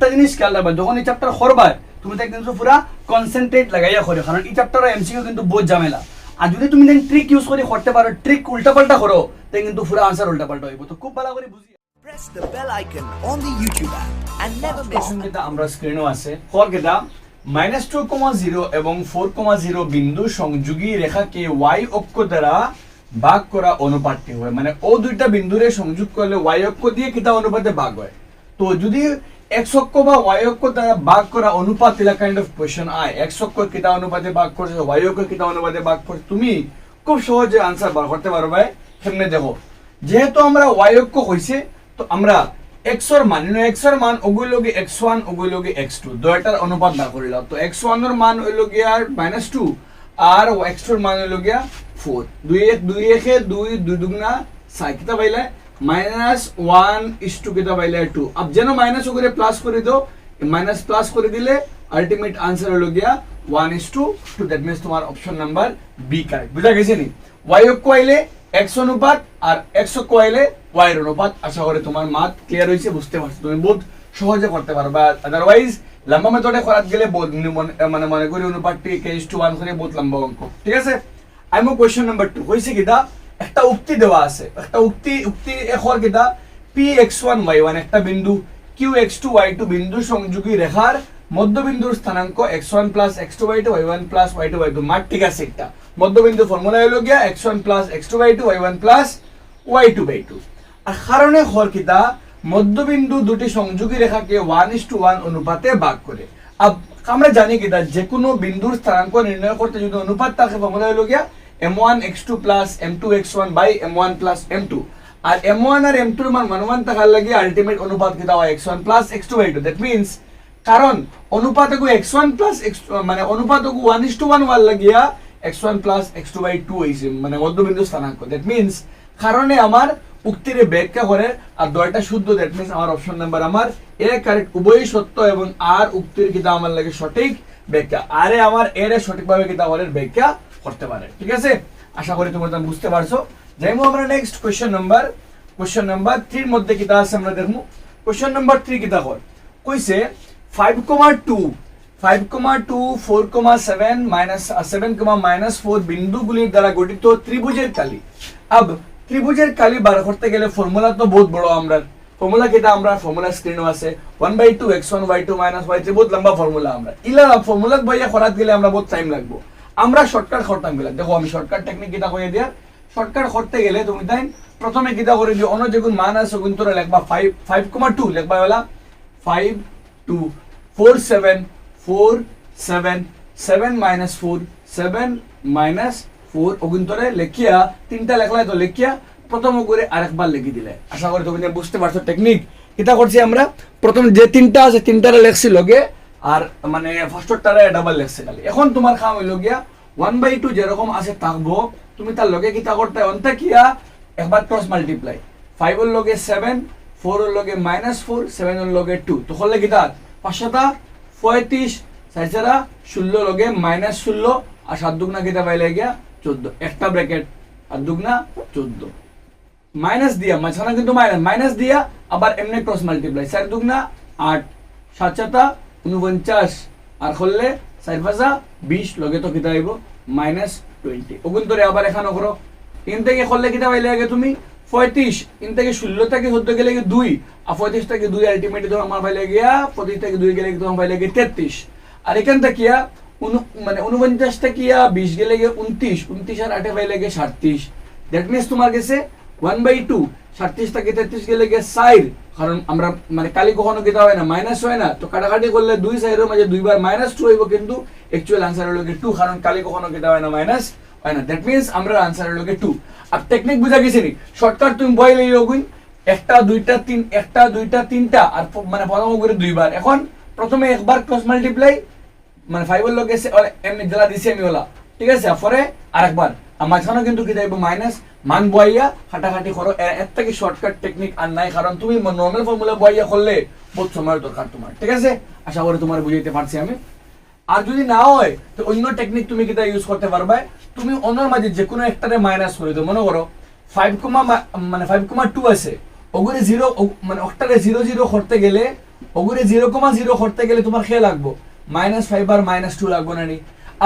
একটা জিনিস খেয়াল রাখবা, যখন এই চ্যাপ্টার করবা তুমি তাই কিন্তু পুরা কনসেন্ট্রেট লাগাইয়া করে, কারণ এই চ্যাপ্টারের এমসিকিউ কিন্তু বহুত ঝামেলা। আর যদি তুমি ট্রিক ইউজ করে করতে পারো, ট্রিক উল্টাপাল্টা করো, তাই কিন্তু পুরা আনসার উল্টাপাল্টা হইব। তো খুব ভালো করে বুঝি। Press the bell icon on the YouTube app and never miss. যেটা আমরা স্ক্রিনও আছে ফর কেটা -2,0 এবং 4,0 বিন্দু সংযোগী রেখাকে y অক্ষ দ্বারা ভাগ করা অনুপাতটি হয়, মানে ও দুইটা বিন্দুরে সংযোগ করলে y অক্ষ দিয়ে কিতা অনুপাতে ভাগ হয়। তো যদি x অক্ষ বা y অক্ষ দ্বারা ভাগ করা অনুপাত এলা কাইন্ড অফ কোশ্চেন আয়, x অক্ষ কিতা অনুপাতে ভাগ করছে, y অক্ষ কিতা অনুপাতে ভাগ করছে, তুমি খুব সহজে আনসার বার করতে পারবে। কেমনে দেখো, যেহেতু আমরা y অক্ষ হইছে, তো আমরা x এর মান ওগুলোকে x1 ওগুলোকে x2 দুইটার অনুপাত না করিলাম। তো x1 এর মান হইল গিয়া -2 আর x2 এর মান হইল গিয়া 4। 2 1 2 2 দুগুনা 6 কিতা পাইলে -1 কিতা পাইলে 2। अब যেন মাইনাস করে প্লাস করে দাও, মাইনাস প্লাস করে দিলে আলটিমেট আনসার হইল গিয়া 1:2। দ্যাট মিন্স তোমার অপশন নাম্বার বি কারেক্ট। বুঝা গেছে নি? y অক্ষ আইলে x অনুপাত আর x অক্ষ আইলে y এর অনুপাত। আশা করি তোমার মাথ ক্লিয়ার হইছে, বুঝতে পারছো, তুমি বহুত সহজে করতে পারবা। আদারওয়াইজ লম্বা মেথডে করাত গেলে মানে মনে করি অনুপাতটি k:1 করে বহুত লম্বা অঙ্ক। ঠিক আছে, আইমো কোশ্চেন নাম্বার 2 হইছে কিটা, একটা উক্তি দেওয়া আছে, একটা উক্তি এখর কিটা px1 y1 একটা বিন্দু qx2 y2 বিন্দু সংযোগী রেখার মধ্যবিন্দুর স্থানাঙ্ক x1 + x2 y2 y1 + y2 y2। মাঠ ঠিক আছে, একটা মধ্যবিন্দু ফর্মুলা হলো গিয়া x1 + x2 y2 y1 + y2 y2। আর কারণে হর কিটা মধ্যবিন্দু দুটি সংযোগী রেখাকে 1:1 অনুপাতে ভাগ করে। আমরা জানি কিটা যে কোনো বিন্দুর স্থানাঙ্ক নির্ণয় করতে যদি অনুপাত থাকে, ফর্মুলা হলো গিয়া m1 x2 + m2 x1 / m1 + m2। আর m1 আর m2 এর মান মান থাকার লাগি আলটিমেট অনুপাত কিটা হয় x1 + x2 y2। That means কারণ অনুপাতকু x1 + x মানে অনুপাতকু 1:1 হওয়ার লাগিয়া x1 + x2 / 2 হইছে, মানে মধ্যবিন্দু স্থানাঙ্ক। দ্যাট মিন্স কারণে আমার উক্তির ব্যাখ্যা করে আর দুইটা শুদ্ধ। দ্যাট মিন্স আমার অপশন নাম্বার আমার এ কারেক্ট, উভয়ই সত্য এবং আর উক্তির কিটা আমার লাগে সঠিক ব্যাখ্যা। আরে আমার এর সঠিকভাবে কিটা হলের ব্যাখ্যা করতে পারে। ঠিক আছে, আশা করি তোমরা বুঝতে পারছো। যাইমু আমরা নেক্সট কোশ্চেন নাম্বার 3 এর মধ্যে কিটা আছে আমরা দেখমু। কোশ্চেন নাম্বার 3 কিটা হয় কইছে 5,2 4,7 -7, বিন্দুগুলির দ্বারা গঠিত ত্রিভুজের কালি। अब ত্রিভুজের কালি বার করতে গেলে ফর্মুলা তো বহুত বড়। আমরা ফর্মুলা কিটা আমরা ফর্মুলা স্ক্রিনও আছে 1/2 x1 y2 - y3 বহুত লম্বা ফর্মুলা। আমরা ইলা ফর্মুলা বইয়া করাত গেলে আমরা বহুত টাইম লাগবো। আমরা শর্টকাট করতাম গেলে, দেখো আমি শর্টকাট টেকনিক কিটা কইয়া দিয়া। শর্টকাট করতে গেলে তুমি তাই প্রথমে কিটা করে দিও, অন্য যেগুন মান আছে ওগুন তোরা লিখবা 5,2 লিখবা হলা 5 2 4 7 4 7 7 - 4 7 - 4 ওগুন তোরে লেখিয়া তিনটা লেখলাই তো লেখিয়া প্রথম করে আরেকবার লিখি দিলে। আশা করি তুমি বুঝতে পারছো টেকনিক কিটা করছি আমরা। প্রথম যে তিনটা আছে তিনটারে লেখছি লগে, আর মানে ফার্স্টটারে ডাবল লেখছি খালি। এখন তোমার কাম হইল গিয়া 1/2 যেরকম আছে থাকবো, তুমি তার লগে কিটা করতে অন্তে কিয়া একবার ক্রস মাল্টিপ্লাই। 5 এর লগে 7, 4 এর লগে -4, 7 এর লগে 2, তো হলে কিটা 5 35 4 16 লগে -16 আর 7 দুগুনা কিটা পাইলে গিয়া 14। একটা ব্র্যাকেট আর দুগুনা 14 মাইনাস দিয়া মাঝখানে কিন্তু মাইনাস দিয়া আবার এমনি ক্রস মাল্টিপ্লাই 4 দুগুনা 8 7 49 আর করলে 4 5 20 লগে তো কিটা আইব -20। ওগুন তোরে আবার এখানে করো, ইন থেকে করলে কিটা পাইলে আগে তুমি 35, ইন থেকে 16 থেকে 14 গেলে 2 আর 35 থেকে 2 আলটিমেটলি তো আমার পাইলে গিয়া 35 থেকে 2 গেলে তো আমার পাইলে গিয়া 33। আর এখান থেকে কিয়া মানে 49 থেকে 20 গেলে গিয়ে 29, 29 আর 8 পাইলে গিয়ে 37। দ্যাট মিন্স তোমার কাছে 1/2 37 থেকে 33 গেলে গিয়ে 4, কারণ আমরা মানে কালি কখনো কিটা হয় না মাইনাস হয় না, তো কাটাকাটি করলে 2 সাইডের মাঝে দুইবার -2 হইব, কিন্তু অ্যাকচুয়াল আনসার হলো 2, কারণ কালি কখনো কিটা হয় না মাইনাস হয় না। দ্যাট মিন্স আমরা আনসার হলো 2। আর টেকনিক বুঝা গেছে নি? শর্টকাট তুমি বই লইও গুণ 1 2 3 1 2 3টা আর মানে প্রথম করে দুইবার। এখন প্রথমে একবার ক্রস মাল্টিপ্লাই মানে 5 এর লগে এমনি জেলা দিছি আমি ওলা, ঠিক আছে, পরে আরেকবার মাঝখানে কিন্তু কি যাইব মাইনাস মান বইয়া হাঁটাহাঁটি করো। এর থেকে শর্টকাট টেকনিক আর নাই, কারণ তুমি নরমাল ফর্মুলা বইয়া করলে বহুত সময় দরকার তোমার। ঠিক আছে, আশা করি তোমার বুঝাইতে পারছি আমি। আর যদি না হয় তো অন্য টেকনিক তুমি কিটা ইউজ করতে পারবে। তুমি অন্যর মাঝে যে কোনো একটারে মাইনাস করে দাও। মনে করো 5,2 আছে, ওগুলো 0 মানে একটারে 0 0 করতে গেলে ওগুলো 0,0 করতে গেলে তোমার খেয়ে লাগবো -5 আর -2 লাগবো না নি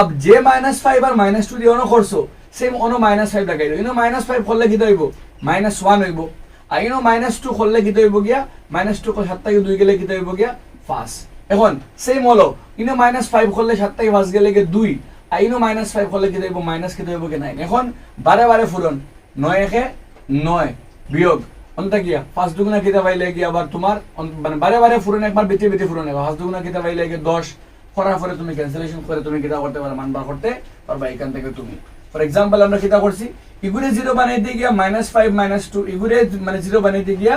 अब যে -5 আর -2 দিয়ে অন করছো সেম অন -5 লাগাই দাও ইনো -5 করলে কি হইব -1 হইব আর ইনো -2 করলে কি হইব গিয়া -2 কো 7 থেকে 2 গেলে কি হইব গিয়া 5 এখন সেম হলো ইনো -5 করলে 7 থেকে 5 গেলে কি 2 আর ইনো -5 করলে কি হইব মাইনাস কি হইব কি 9 এখন বারে বারে ফুরন 9 একে 9 বিয়োগ অন্তা গিয়া 5 দুগুণা কিতা পাইলে কি আবার তোমার মানে বারে বারে ফুরন একবার বেটে বেটে ফুরন 5 দুগুণা কিতা পাইলে কি 10 করার পরে তুমি ক্যান্সেলেশন করে তুমি কিতা করতে পারো মান বার করতে পারবা এখান থেকে তুমি ফর एग्जांपल আমরা কিতা করছি ইগুরে 0 বানাইতে গিয়া -5 -2 ইগুরে মানে 0 বানাইতে গিয়া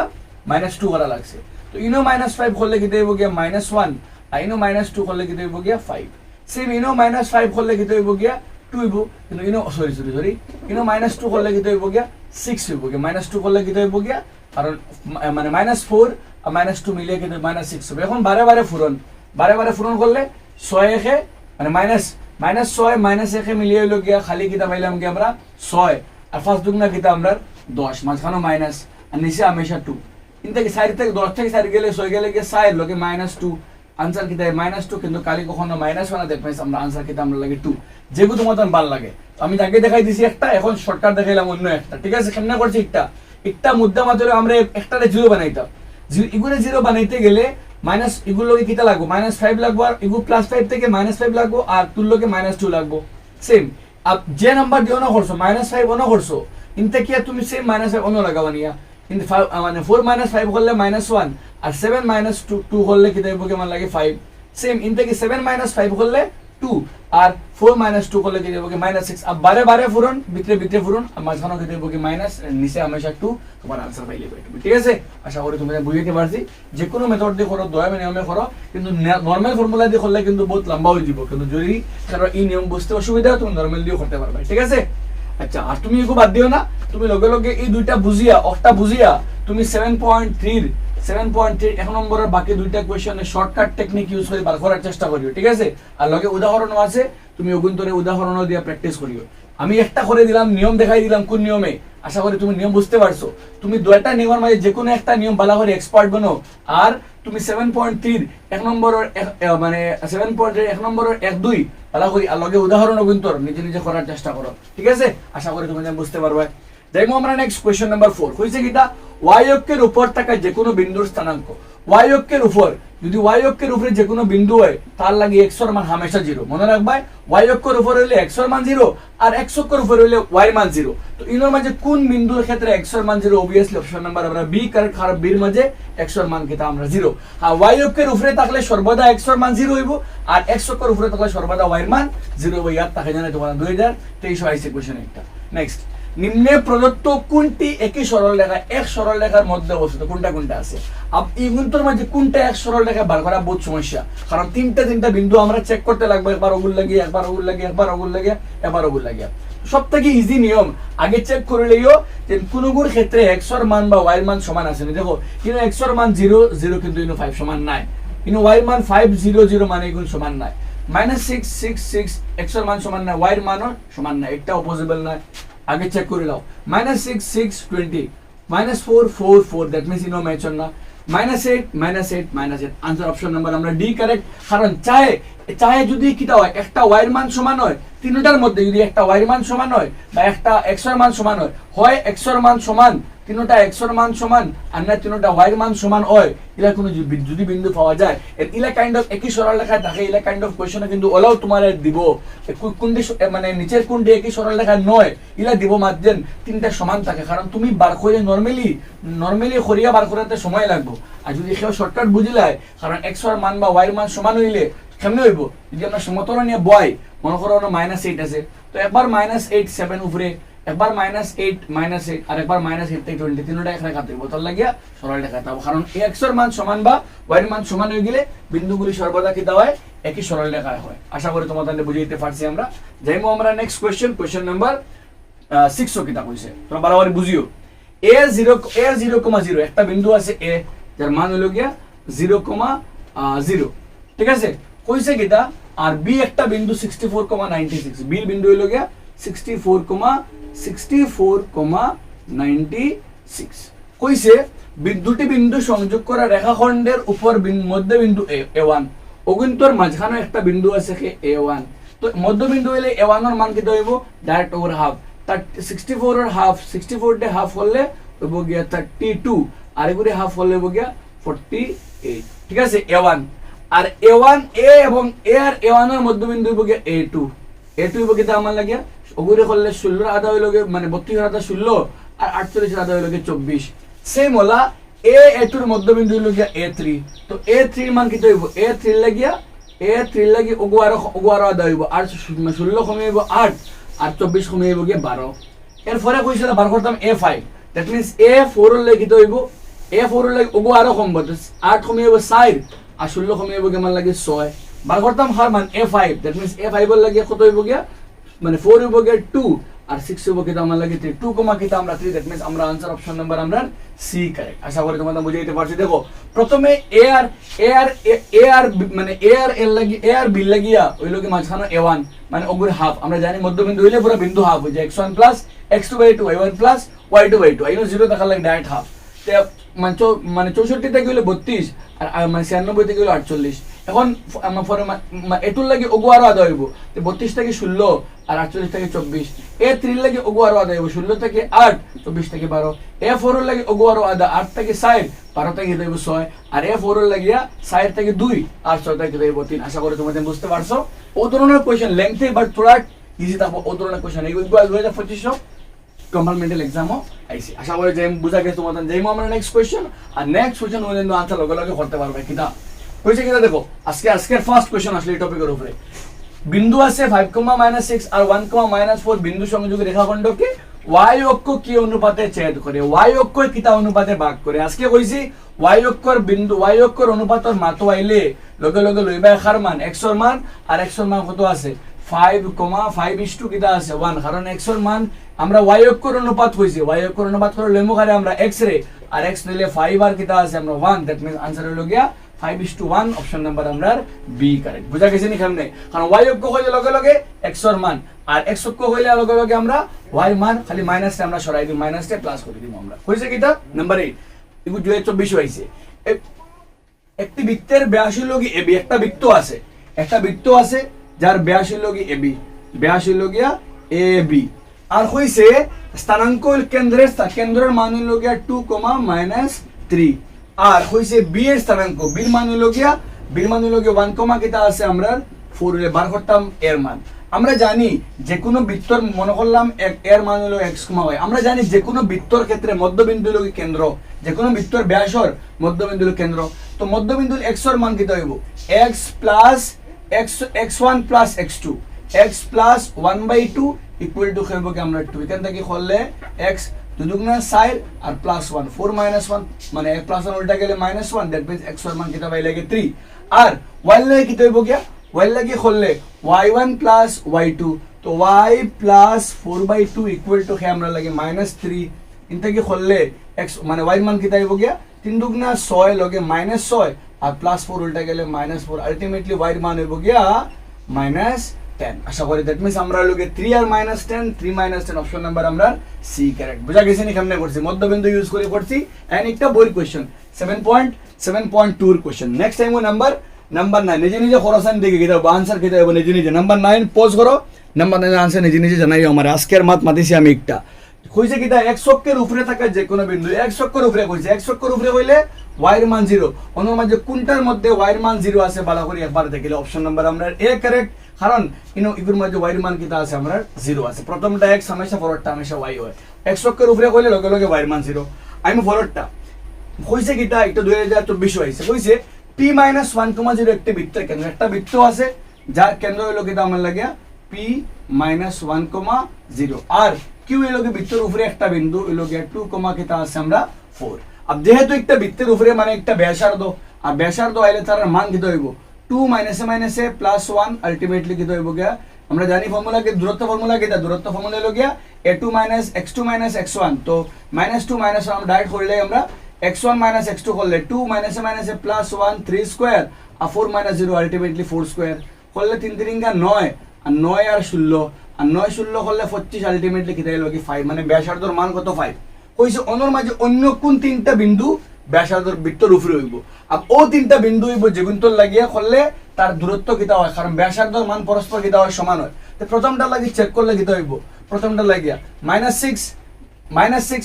-2 করা লাগছে তো ইনো -5 করলে কিতা হইব গিয়া -1 আর ইনো -2 করলে কিতা হইব গিয়া 5 সেম ইনো -5 করলে কিতা হইব গিয়া 2 হইব কিন্তু ইনো সরি ইনো -2 করলে কিতা হইব গিয়া 6 হইব গিয়া -2 করলে কিতা হইব গিয়া কারণ মানে -4 আর -2 মিলিয়ে কিন্তু -6 হবে এখন বারে বারে ফুরন করলে 6 একে মানে -6 -1 মিলিয়ে হইল গিয়া খালি কিতা পাইলাম কি আমরা 6 আর 5 দুগুণা কিতা আমরা 10 মাঝখানে মাইনাস আর নিচে হামেশা 2 ইন থেকে 4 থেকে 10 থেকে 4 গেলে 6 গেলে গিয়ে 4 লগে -2 आंसर কিতা -2 কিন্তু কালি কখনো -1 না দেখবেন আমরা आंसर কিতা আমরা লাগে 2 যেগু তোমাদের ভাল লাগে আমি আগে দেখাই দিছি একটা এখন শর্টকাট দেখাইলাম অন্য একটা ঠিক আছে কেমনে করছি একটা মুদ্রা মাত্র আমরা একটারে 0 বানাইতাম ইগুরে 0 বানাইতে গেলে মাইনাস এগুলো কিতা লাগবো -5 লাগবো আর এগু +5 থেকে -5 লাগবো আর তুল্যকে -2 লাগবো সেম আপ যে নাম্বার দিও না করছো -5 অন করছো ইনতে কি তুমি সেম -5 অন লাগাবা নিয়া কিন্তু মানে 4 -5 করলে -1 আর 7 -2 করলে কি দেব কি মান লাগে 5 সেম ইনতে কি 7 -5 করলে 2 আর 4 -2 করলে কি দেব কি -6 अब বারে বারে ফুরন ভিতরে ফুরন আর মাঝখানে কি দেব কি মাইনাস নিচে হামেশা 2 তোমার आंसर পাইলে পাইবে ঠিক আছে আশা করি তোমরা বুঝতে পারছি যে কোনো মেথড দিয়ে করো দয়া নিয়মে করো কিন্তু নরমাল ফর্মুলা দিয়ে করলে কিন্তু বহুত লম্বা হয়ে যাব কিন্তু যদি কারণ এই নিয়ম বুঝতে অসুবিধা তুমি নরমাল দিয়ে করতে পারবে ঠিক আছে আচ্ছা আর তুমি এগো বাদ দিও না তুমি লগে লগে এই দুইটা বুঝিয়া একটা বুঝিয়া তুমি 7.3 এক নম্বরের বাকি দুইটা কোশ্চেনে শর্টকাট টেকনিক ইউজ করে বার করার চেষ্টা করিও ঠিক আছে আর লগে উদাহরণও আছে তুমি ওগুন্তরে উদাহরণও দিয়া প্র্যাকটিস করিও আমি একটা করে দিলাম নিয়ম দেখাই দিলাম কোন নিয়মে আশা করি তুমি নিয়ম বুঝতে পারছো তুমি দুইটা নিয়মের মাঝে যে কোনো একটা নিয়ম ভালো করে এক্সপার্ট বনো আর তুমি 7.3 এক নম্বরের মানে 7.3 এক নম্বরের 1-2 ভালো করে আর লগে উদাহরণও কিন্তু নিজে করার চেষ্টা করো ঠিক আছে আশা করি তুমি বুঝতে পারবে দেখো আমরা নেক্সট কোশ্চেন নাম্বার 4 কইছে কিটা y অক্ষের উপর থাকা যে কোনো বিন্দুর স্থানাঙ্ক y অক্ষের উপর যদি y অক্ষের উপরে যে কোনো বিন্দু হয় তার লাগি x এর মান হামেশা 0 মনে রাখবা y অক্ষের উপর হইলে x এর মান 0 আর x অক্ষের উপর হইলে y এর মান 0 তো ইনোর মাঝে কোন বিন্দুর ক্ষেত্রে x এর মান 0 obviously অপশন নাম্বার আমরা b কারেক্ট কারণ b এর মাঝে x এর মান কিটা আমরা 0 আর y অক্ষের উপরে থাকলে সর্বদা x এর মান 0 হইব আর x অক্ষের উপরে থাকলে সর্বদা y এর মান 0 হইব ইয়াদ থাকে জানে তোমরা 2023 আইছে কোশ্চেন একটা নেক্সট নিম্নে প্রদত্ত কোনটি একই সরল রেখা এক সরল রেখার মধ্যে অবস্থিত কোনটা আছে আপ এই গুণের মধ্যে কোনটা এক সরল রেখা বার করা বহুত সমস্যা কারণ তিনটা বিন্দু আমরা চেক করতে লাগবে একবার ওগুল লাগিয়ে একবার ওগুল লাগিয়ে একবার ওগুল লাগিয়ে একবার ওগুল লাগিয়ে সবথেকে ইজি নিয়ম আগে চেক করে লইও যে কোন কোন ক্ষেত্রে x এর মান বা y এর মান সমান আছে না দেখো কিন্তু x এর মান 0 কিন্তু ইনো 5 সমান নাই ইনো y এর মান 500 মানে গুণ সমান নাই -666 x এর মান সমান না y এর মানও সমান না এটা পসিবল না আগে চেক করে নাও -6 -4 দ্যাট মিন্স ইনো ম্যাচ না -8 आंसर অপশন নাম্বার আমরা ডি কারেক্ট কারণ চাহে যদি কিটা হয় একটা y এর মান সমান হয় তিনটার মধ্যে যদি একটা y এর মান সমান হয় বা একটা x এর মান সমান হয় x এর মান সমান তিনটা x এর মান সমান আর না তিনটা y এর মান সমান হয় ইলা কোন যদি বিন্দু পাওয়া যায় ইলা কাইন্ড অফ একই সরল রেখা থাকে ইলা কাইন্ড অফ কোশ্চেনে কিন্তু ওলাও তোমারে দিব কোনটি মানে নিচের কোনটি একই সরল রেখা নয় ইলা দিব মাঝেন তিনটা সমান থাকে কারণ তুমি বার করে নরমালি খরিয়া বার করতে সময় লাগবে আর যদি কেউ শর্টকাট বুঝিলায় কারণ x এর মান বা y এর মান সমান হইলে কেমনে হইব যদি আমরা সমতল নিয়ে বয় মনে করো -8 আছে তো একবার -8 7 উপরে একবার -8 আর একবার -8 থেকে 20 তিনটা এক রেখা দিব তার লাগিয়া সরল রেখা তাও কারণ x এর মান সমান বা y এর মান সমান হয়ে গেলে বিন্দুগুলি সর্বদা কি হয় একই সরল রেখা হয় আশা করি তোমাদের বুঝাইতে পারছি আমরা যাইমু আমরা নেক্সট কোশ্চেন নাম্বার 6 কিটা কইছে তোমরা বরাবর বুঝিও a0,0 একটা বিন্দু আছে a যার মান হলো গিয়া 0,0 ঠিক আছে কইছে কিটা আর b একটা বিন্দু 64,96 b বিন্দু হলো গিয়া 64,96 কইছে দুটি বিন্দু সংযোগ করা রেখাখণ্ডের উপর মধ্যবিন্দু A1 অগুন্তর মাঝখানে একটা বিন্দু আছে কি A1 তো মধ্যবিন্দু হইলে A1 এর মান কি হইব ডাইরেক্ট ওভার হাফ 64 এর হাফ 64 ডে হাফ হলে হইব গিয়া 32 আর এগুলি হাফ হলে হইব গিয়া 48 ঠিক আছে A1 আর A1 A এবং A আর A1 এর মধ্যবিন্দু হইব গিয়া A2 হইব কি আমার লাগিয়া ওগুলি করলে 16 আধা হইল গিয়া মানে 32 আধা 16 আর 48 আধা হইল গিয়া 24 সেম হলা A2 এর মধ্যবিন্দু হইল গিয়া A3 তো A3 এর মান কি হইব A3 লাগিয়া লাগি ওগুয়ারো আদা হইব আর 16 কমে হইব 8 আর 24 কমে হইব গিয়া 12 এরপরে কইছিল বার করতাম A5 দ্যাট মিন্স A4 এর লাগি তো হইব A4 এর লাগি ওগুয়ারো কমব 8 কমে হইব 4 আর 16 কমে হইব গিয়া মান লাগি 6 বার করতাম হার মান A5 দ্যাট মিন্স A5 এর লাগি কত হইব গিয়া মানে 4 হইব গিয়া 2 আর 6 হইব কি আমার লাগে 3 2 কমা কি আমরা 3 দ্যাট মিন্স আমরা आंसर অপশন নাম্বার আমরা সি কারেক্ট আশা করি তোমরা বুঝাইতে পারছো দেখো প্রথমে এ আর মানে এ আর এল লাগি এ আর বি লাগিয়া হইলো কি মাঝখানে A1 মানে ওগুর হাফ আমরা জানি মধ্যবিন্দু হইলে পুরো বিন্দু হাফ হয়ে যায় x1 x2/2 y1 y2/2 আইনো 0 দেখার লাগে ডাইরেক্ট হাফ তে মানে 64 থেকে হইলো 32 আর মানে 96 থেকে হইলো 48 এখন আমরা পরে এটুর লাগি ওগো আরো আদা হইব তে 32 থেকে 16 আর 48 থেকে 24 A3 লাগি ওগো আরো আদা হইব 16 থেকে 8 24 থেকে 12 A4 এর লাগি ওগো আরো আদা 8 থেকে 4 12 থেকে হইব 6 আর A4 এর লাগিয়া 4 থেকে 2 আর 6 থেকে হইব 3 আশা করি তোমরা বুঝতে পারছো ও ধরনের কোশ্চেন লেংথি বাট থোড়া ইজি থাকবো ও ধরনের কোশ্চেন এইগুলো 2025 কম্পার্টমেন্টাল এক্সামও আইসি আশা করি যে বুঝা গেছে তোমাদের যাইমো আমরা নেক্সট কোশ্চেন আর নেক্সট কোশ্চেন ওদের আনসার লগে লগে করতে পারবে কিনা হইছে কিনা দেখো আজকের ফার্স্ট কোশ্চেন আসলে এই টপিকের উপরে বিন্দু আছে 5, -6 আর 1, -4 বিন্দু সংযোগী রেখাখণ্ডকে y অক্ষ কি অনুপাতে ছেদ করে y অক্ষ কিতা অনুপাতে ভাগ করে আজকে কইছি y অক্ষর বিন্দু y অক্ষর অনুপাতর মাত্র আইলে লগে লগে লইবা এর মান x এর মান আর x এর মান কত আছে 5, 5 কিতা আছে 1 কারণ x এর মান আমরা y অক্ষর অনুপাত কইছি y অক্ষর অনুপাত করে লইমু কারে আমরা x রে আর x নিলে 5 আর কিতা আছে আমরা 1 দ্যাট মিন্স आंसर হলো গিয়া 5:1 অপশন নাম্বার আমরা বি কারেক্ট বুঝা গেছে নি কেমনে কারণ y অক্ষ হইলে লগে লগে x এর মান আর x অক্ষ হইলে লগে লগে আমরা y মান খালি মাইনাসটা আমরা সরাই দিই মাইনাসটা প্লাস করে দিই আমরা হইছে কিটা নাম্বার 8 এগু 2024 হইছে একটি বৃত্তের ব্যাস হলো কি ab একটা বৃত্ত আছে যার ব্যাস হলো কি ab ব্যাস হলো গিয়া ab আর হইছে স্থানাঙ্ক কেন্দ্রের মান হলো গিয়া 2, -3 আর হইছে বি এর স্থানাঙ্ক বি মান হলো গিয়া 1, কিতা আছে আমরা 4 এর বার করতাম এর মান আমরা জানি যে কোনো বৃত্তর মনে করলাম এর মান হলো x, y আমরা জানি যে কোনো বৃত্তর ক্ষেত্রে মধ্যবিন্দু হলো কি কেন্দ্র যে কোনো বৃত্তর ব্যাসর মধ্যবিন্দু হলো কেন্দ্র তো মধ্যবিন্দু x এর মান কিতা হইব x1 + x2 x + 1/2 equal to হইব কি আমরা 2 এখান থেকে করলে x 2 * 4 আর +1 4 - 1 মানে +1 উল্টা গেলে -1 দ্যাট মিন্স x এর মান কিতা পাই লাগে 3 আর y লাগে কিতা হইব কি y লাগে করলে y1 + y2 তো y + 4/2 ইকুয়াল টু আমরা লাগে -3 ইনতে কি করলে x মানে y মান কিতা হইব কি 3 * 6 লগে -6 আর +4 উল্টা গেলে -4 আলটিমেটলি y এর মান হইব কি -10 আশা করি দ্যাট মিন্স আমরা লগে 3 আর -10 3 -10 অপশন নাম্বার আমরা সি কারেক্ট বুঝা গেছে নি কেমনে করছি মধ্যবিন্দু ইউজ করে করছি এন্ড একটা বই কোশ্চেন 7.2 এর কোশ্চেন নেক্সট টাইম নাম্বার 9 নিজে খরচান দিকে গিয়ে আনসার খেতে হবে নিজে নাম্বার 9 পজ করো নাম্বার 9 আনসার নিজে জানাই আমার আজকের মাত মাতিছি আমি একটা কইছে কিটা x অক্ষের উপরে থাকা যে কোনো বিন্দু x অক্ষের উপরে কইছে x অক্ষের উপরে হইলে y এর মান 0 অন্যর মাঝে কোনটার মধ্যে y এর মান 0 আছে ভালো করে একবার দেখিলে অপশন নাম্বার আমরা এ কারেক্ট কারণ ইগুর মধ্যে y এর মান কিটা আছে আমরা 0 আছে প্রথমটা x হামেশা পরেরটা হামেশা y হয় x অক্ষের উপরে কইলে লগে লগে y এর মান 0 আমি পরেরটা কইছে কিটা এটা 2024 হইছে কইছে p - 1,0 একটি বৃত্তের কেন্দ্র একটা বৃত্ত আছে যার কেন্দ্র হলো কিটা আমার লাগে p - 1,0 আর q হলো কি বৃত্তের উপরে একটা বিন্দু হলো কি 2, কিটা আছে আমরা 4 अब যেহেতু একটা বৃত্তের উপরে মানে একটা ব্যাসার্ধ আর ব্যাসার্ধ আইলে তার মান কিটা হইব 2 - - +1 আলটিমেটলি কিটা হইব গিয়া আমরা জানি ফর্মুলা কি দূরত্ব ফর্মুলা কিটা দূরত্ব ফর্মুলা হলো গিয়া a2 - x2 - x1 তো -2 - আমরা ডাইরেক্ট করলে আমরা x1 - x2 করলে 2 - +1 3 স্কয়ার আর 4 - 0 আলটিমেটলি 4 স্কয়ার করলে 3 3 9 আর 9 আর 16 আর 9 16 করলে 25 আলটিমেটলি কিটা হলো কি 5 মানে ব্যাসার্ধর মান কত 5 কইছে অনর মাঝে অন্য কোন তিনটা বিন্দু ব্যাসার্ধর বৃত্তর উপরে হইব আর ও তিনটা বিন্দু হইব যেগুন্তর লাগিয়া করলে তার দূরত্ব কিতা হয় কারণ ব্যাসার্ধর মান পরস্পর কিতা হয় সমান হয় তো প্রথমটা লাগি চেক করলে কিতা হইব প্রথমটা লাগিয়া -6 মাইনাসে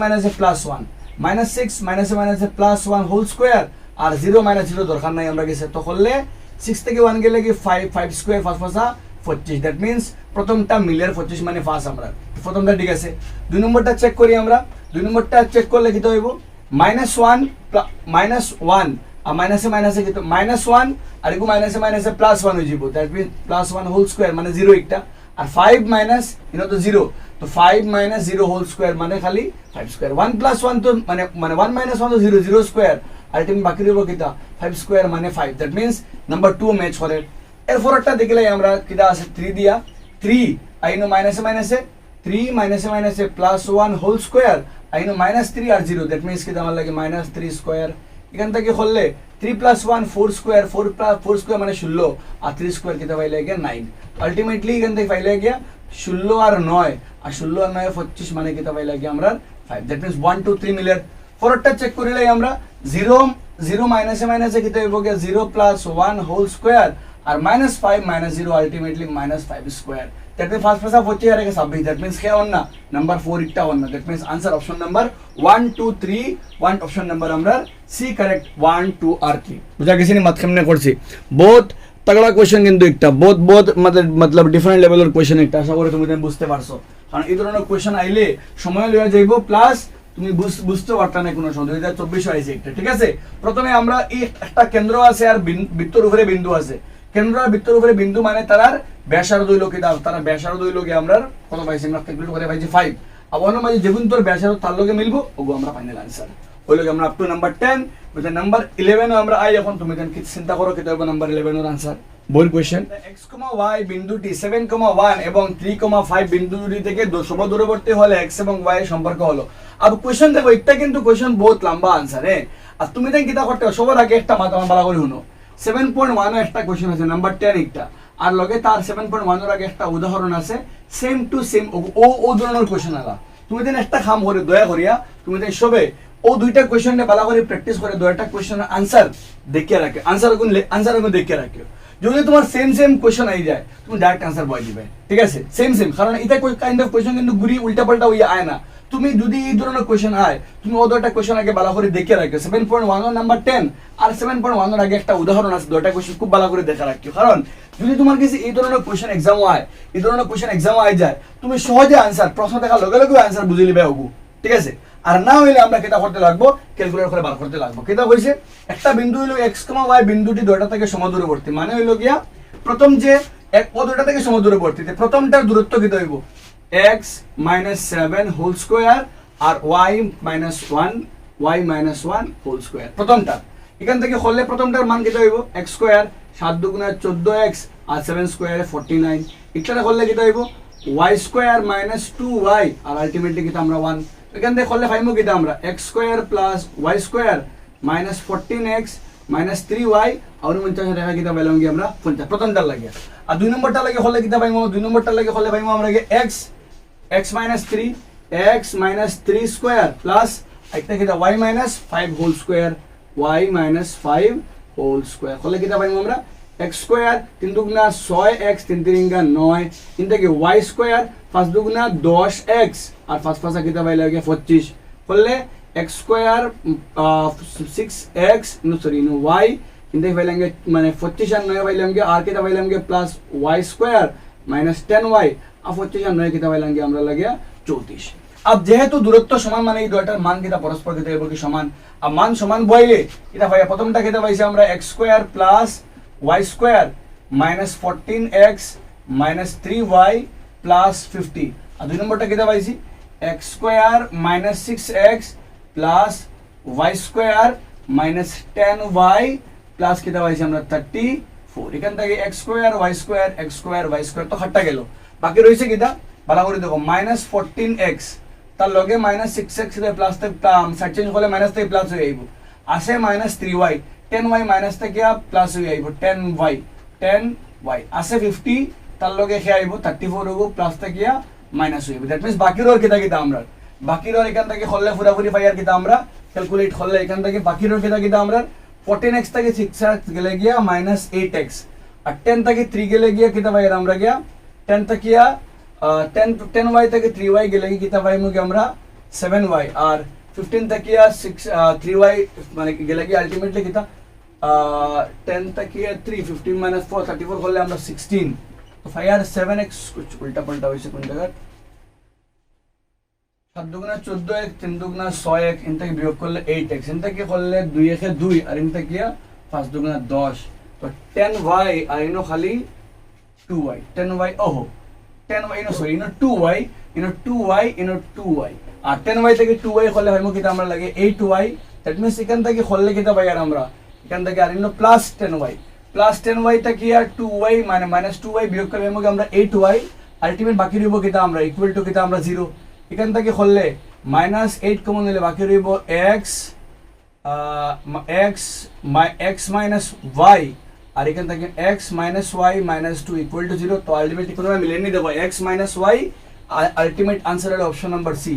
মাইনাসে +1 -6 মাইনাসে মাইনাসে +1 হোল স্কয়ার আর 0 - 0 দরকার নাই আমরা গেছে তো করলে 6 থেকে 1 গেলে কি 5 স্কয়ার 5 25 দ্যাট মিন্স প্রথমটা মিলের 25 মানে 5 আমরা প্রথমটা ঠিক আছে দুই নম্বরটা চেক করি আমরা দুই নম্বরটা চেক করলে কি হইব -1 আর মাইনাসে মাইনাসে কি -1 আর এগু মাইনাসে মাইনাসে +1 হয়ে যাব দ্যাট মিন্স +1 হোল স্কয়ার মানে 0 একটা আর 5 মাইনাস তো 0 তো 5 - 0 হোল স্কয়ার মানে খালি 5 স্কয়ার 1 + 1 তো মানে 1 - 1 তো 0 0 স্কয়ার আর তুমি বাকি রইব কিটা 5 স্কয়ার মানে 5 দ্যাট মিন্স নাম্বার 2 ম্যাচ করে এরপর একটা দেখলে আমরা কিটা আছে 3 দিয়া 3 আইনো মাইনাসে মাইনাসে 3 মাইনাসে মাইনাসে +1 হোল স্কয়ার আইনো -3 আর 0 দ্যাট মিন্স কিটা আমার লাগে -3 স্কয়ার এখান থেকে করলে 3 + 1 4 স্কয়ার 4 স্কয়ার মানে 16 আর 3 স্কয়ার কিটা পাইলে গিয়া 9 আলটিমেটলি এখান থেকে পাইলে গিয়া 16 আর 9 আর 16 আর 9 25 মানে কিতা পাইলে গিয়া আমরা 5 দ্যাট মিন্স 1 2 3 মিলের পরেরটা চেক করিলে আমরা 0 মাইনাসে মাইনাসে কিতা হইব গিয়া 0 + 1 হোল স্কয়ার আর -5 - 0 ultimately -5 square that means first পাসা 25 আর 26 দ্যাট মিন্স কে অন না নাম্বার 4 ইটা অন না that means answer option number 1 2 3 1 option number আমরা সি কারেক্ট 1 2 আর 3 বুঝা গেছে নি মাত কেমনে করছি বহুত तगड़ा क्वेश्चन কিন্তু একটা বহুত मतलब ডিফারেন্ট লেভেলের কোশ্চেন একটা আশা করি তুমি বুঝতে পারছো কারণ এই ধরনের কোশ্চেন আইলে সময় লইয়া যাইব প্লাস তুমি বুঝতে পারতা না কোনো সময় 2024 আইছে একটা ঠিক আছে প্রথমে আমরা এই একটা কেন্দ্র আছে আর বৃত্তের উপরে বিন্দু আছে কেন্দ্র আর বৃত্তের উপরে বিন্দু মানে তার ব্যাসার্ধ হইলো কি দাও তার ব্যাসার্ধ হইলো কি আমরা কত পাইছি আমরা ক্যালকুলেট করে পাইছি 5 আর অন্য মাঝে যেগুন তোর ব্যাসার্ধ তার লগে মিলবো ওগো আমরা ফাইনাল आंसर হইলো কি আমরা আপ টু নাম্বার 10 মানে নাম্বার 11 ও আমরা আই এখন তুমি দেন কি চিন্তা করো কি হবে নাম্বার 11 এর आंसर बोल क्वेश्चन x, y বিন্দুটি 7, 1 এবং 3, 5 বিন্দুটি থেকে সমদূরবর্তী হলে x এবং y এর সম্পর্ক হলো अब क्वेश्चन দেখো এটা কিন্তু क्वेश्चन বহুত লম্বা आंसर है আর তুমি দেন কিটা করতে সবার আগে একটা মাথা ভালো করে শুনো 7.1 এর একটা क्वेश्चन আছে নাম্বার 10 একটা আর লগে তার 7.1 এর আগে একটা উদাহরণ আছে সেম টু সেম ও ধরনের क्वेश्चन আলা তুমি দেন একটা কাম করে দয়া করিয়া তুমি দেন সবে ও দুইটা क्वेश्चन নে ভালো করে প্র্যাকটিস করে দুইটা क्वेश्चन এর आंसर দেখিয়ে রাখো आंसर গুলো দেখিয়ে রাখো যদি তোমার সেম क्वेश्चन আই যায় তুমি ডাইরেক্ট आंसर বয় দিবে ঠিক আছে সেম কারণ এটা কোই কাইন্ড অফ क्वेश्चन কিন্তু গুরি উল্টা পাল্টা হইয়া আয় না তুমি যদি এই ধরনের क्वेश्चन আয় তুমি ও দুটো क्वेश्चन আগে ভালো করে দেখে রাখো 7.1 নাম্বার 10 আর 7.1 এর আগে একটা উদাহরণ আছে দুটো क्वेश्चन খুব ভালো করে দেখা রাখো কারণ যদি তোমার কাছে এই ধরনের क्वेश्चन एग्जाम হয় এই ধরনের क्वेश्चन एग्जाम আই যায় তুমি সহজে आंसर প্রশ্ন দেখা লগে লগে आंसर বুঝে নিবে হবু ঠিক আছে আর না হইলে আমরা কিটা করতে লাগবো ক্যালকুলেটর করে বার করতে লাগবো কিটা কইছে একটা বিন্দু হইলো x, y বিন্দুটি দুইটা থেকে সমদূরবর্তী মানে হইলো গিয়া প্রথম যে এক ও দুইটা থেকে সমদূরবর্তীতে প্রথমটার দূরত্ব কিটা হইব x - 7 হোল স্কয়ার আর y - 1 হোল স্কয়ার প্রথমটা এখান থেকে হলে প্রথমটার মান কিটা হইব x স্কয়ার 7 * 14x আর 7 স্কয়ারে 49 এটা হলে কিটা হইব y স্কয়ার - 2y আর আলটিমেটলি কিটা আমরা 1 এখান থেকে করলে পাইমু কিটা আমরা x square plus y square minus 14x minus 3y আর 49 টাকা কিটা পাইলাম কি আমরা 50 প্রথমটা লাগে আর দুই নম্বরটা লাগে হলে কিটা পাইমু দুই নম্বরটা লাগে হলে পাইমু আমরা কি x minus 3 x minus 3 square plus একটা কিটা y minus 5 whole square y minus 5 whole square হলে কিটা পাইমু আমরা x স্কয়ার 3 দুগুণা 6x 3 3 9 ইনটা কি y স্কয়ার 5 দুগুণা 10x আর 5 5 কিটা পাইলা গিয়া 25 করলে x স্কয়ার 6x y ইনটা পাইলাম মানে 25 আর 9 পাইলাম গিয়া আর কিটা পাইলাম গিয়া plus y square minus 10y আর 25 আর 9 কিটা পাইলাম গিয়া আমরা লাগিয়া 34 अब যেহেতু দূরত্ব সমান মানে এই দুইটার মান কিটা পরস্পর কিটা হবে কি সমান আর মান সমান বইলে এটা ভাইয়া প্রথমটা কিটা পাইছি আমরা x square plus y square minus 14x minus 3y plus 50 আর দুই নম্বরটা কিটা পাইছি x square minus 6x plus y square minus 10y plus কিটা পাইছি আমরা 34 এখান থেকে x square y square x square y square তো হাটটা গেল বাকি রইছে কিটা ভালো করে দেখো মাইনাস 14x তার লগে মাইনাস 6x এর প্লাস থেকে সাইড চেঞ্জ হলে মাইনাস থেকে প্লাস হয়ে যাইব আসে মাইনাস 3y 10y মাইনাস থেকে প্লাস হয়ে যাইব 10y আসে 50 তার লগে খেয়ে আইব 34 হইব প্লাস থেকে মাইনাস হইব দ্যাট মিন্স বাকি রোর কিটা কিটা আমরা বাকির এখান থেকে হলে পুরাপুরি পাই আর কিতা আমরা ক্যালকুলেট হলে এখান থেকে বাকির কিতা কিতা আমরা 14x থেকে 6x গেলে গিয়া -8x আর 10 থেকে 3 গেলে গিয়া কিতা পাই আমরা গিয়া 10 থেকে 10y থেকে 3y গেলে কিতা পাই মুগে আমরা 7y আর 15 থেকে 3y মানে গেলে গিয়া আলটিমেটলি কিতা 10 থেকে 3 15 - 4 34 করলে আমরা 16 তো ফাই আর 7x कुछ উল্টা পাল্টা হইছে কোন জায়গা 7 দুগুণা 14x 3 দুগুণা 6x ইন থেকে বিয়োগ করলে 8x ইন থেকে করলে 2x এ 2 আর ইন থেকে 5 দুগুণা 10 তো 10y আর ইনো খালি 2y 10y ওহো 10y ইনো সরি ইনো 2y ইনো 2y ইনো 2y আর 10y থেকে 2y করলে হইমু কিটা আমরা লাগে 8y দ্যাট মিন্স এখান থেকে করলে কিটা পাই আর আমরা এখান থেকে আর ইনো প্লাস 10y থেকে আর 2y মানে -2y বিয়োগ করলে হইমু আমরা 8y আলটিমেট বাকি রইব কিটা আমরা ইকুয়াল টু কিটা আমরা 0 এখান থেকে করলে -8 কমন নিলে বাকি রইব x y আর এখান থেকে x - y - 2 ইকুয়াল টু 0 তো আলটিমেটলি কোনভাবে মিলিয়ে নিয়ে দেব x - y আলটিমেট আনসার হলো option number C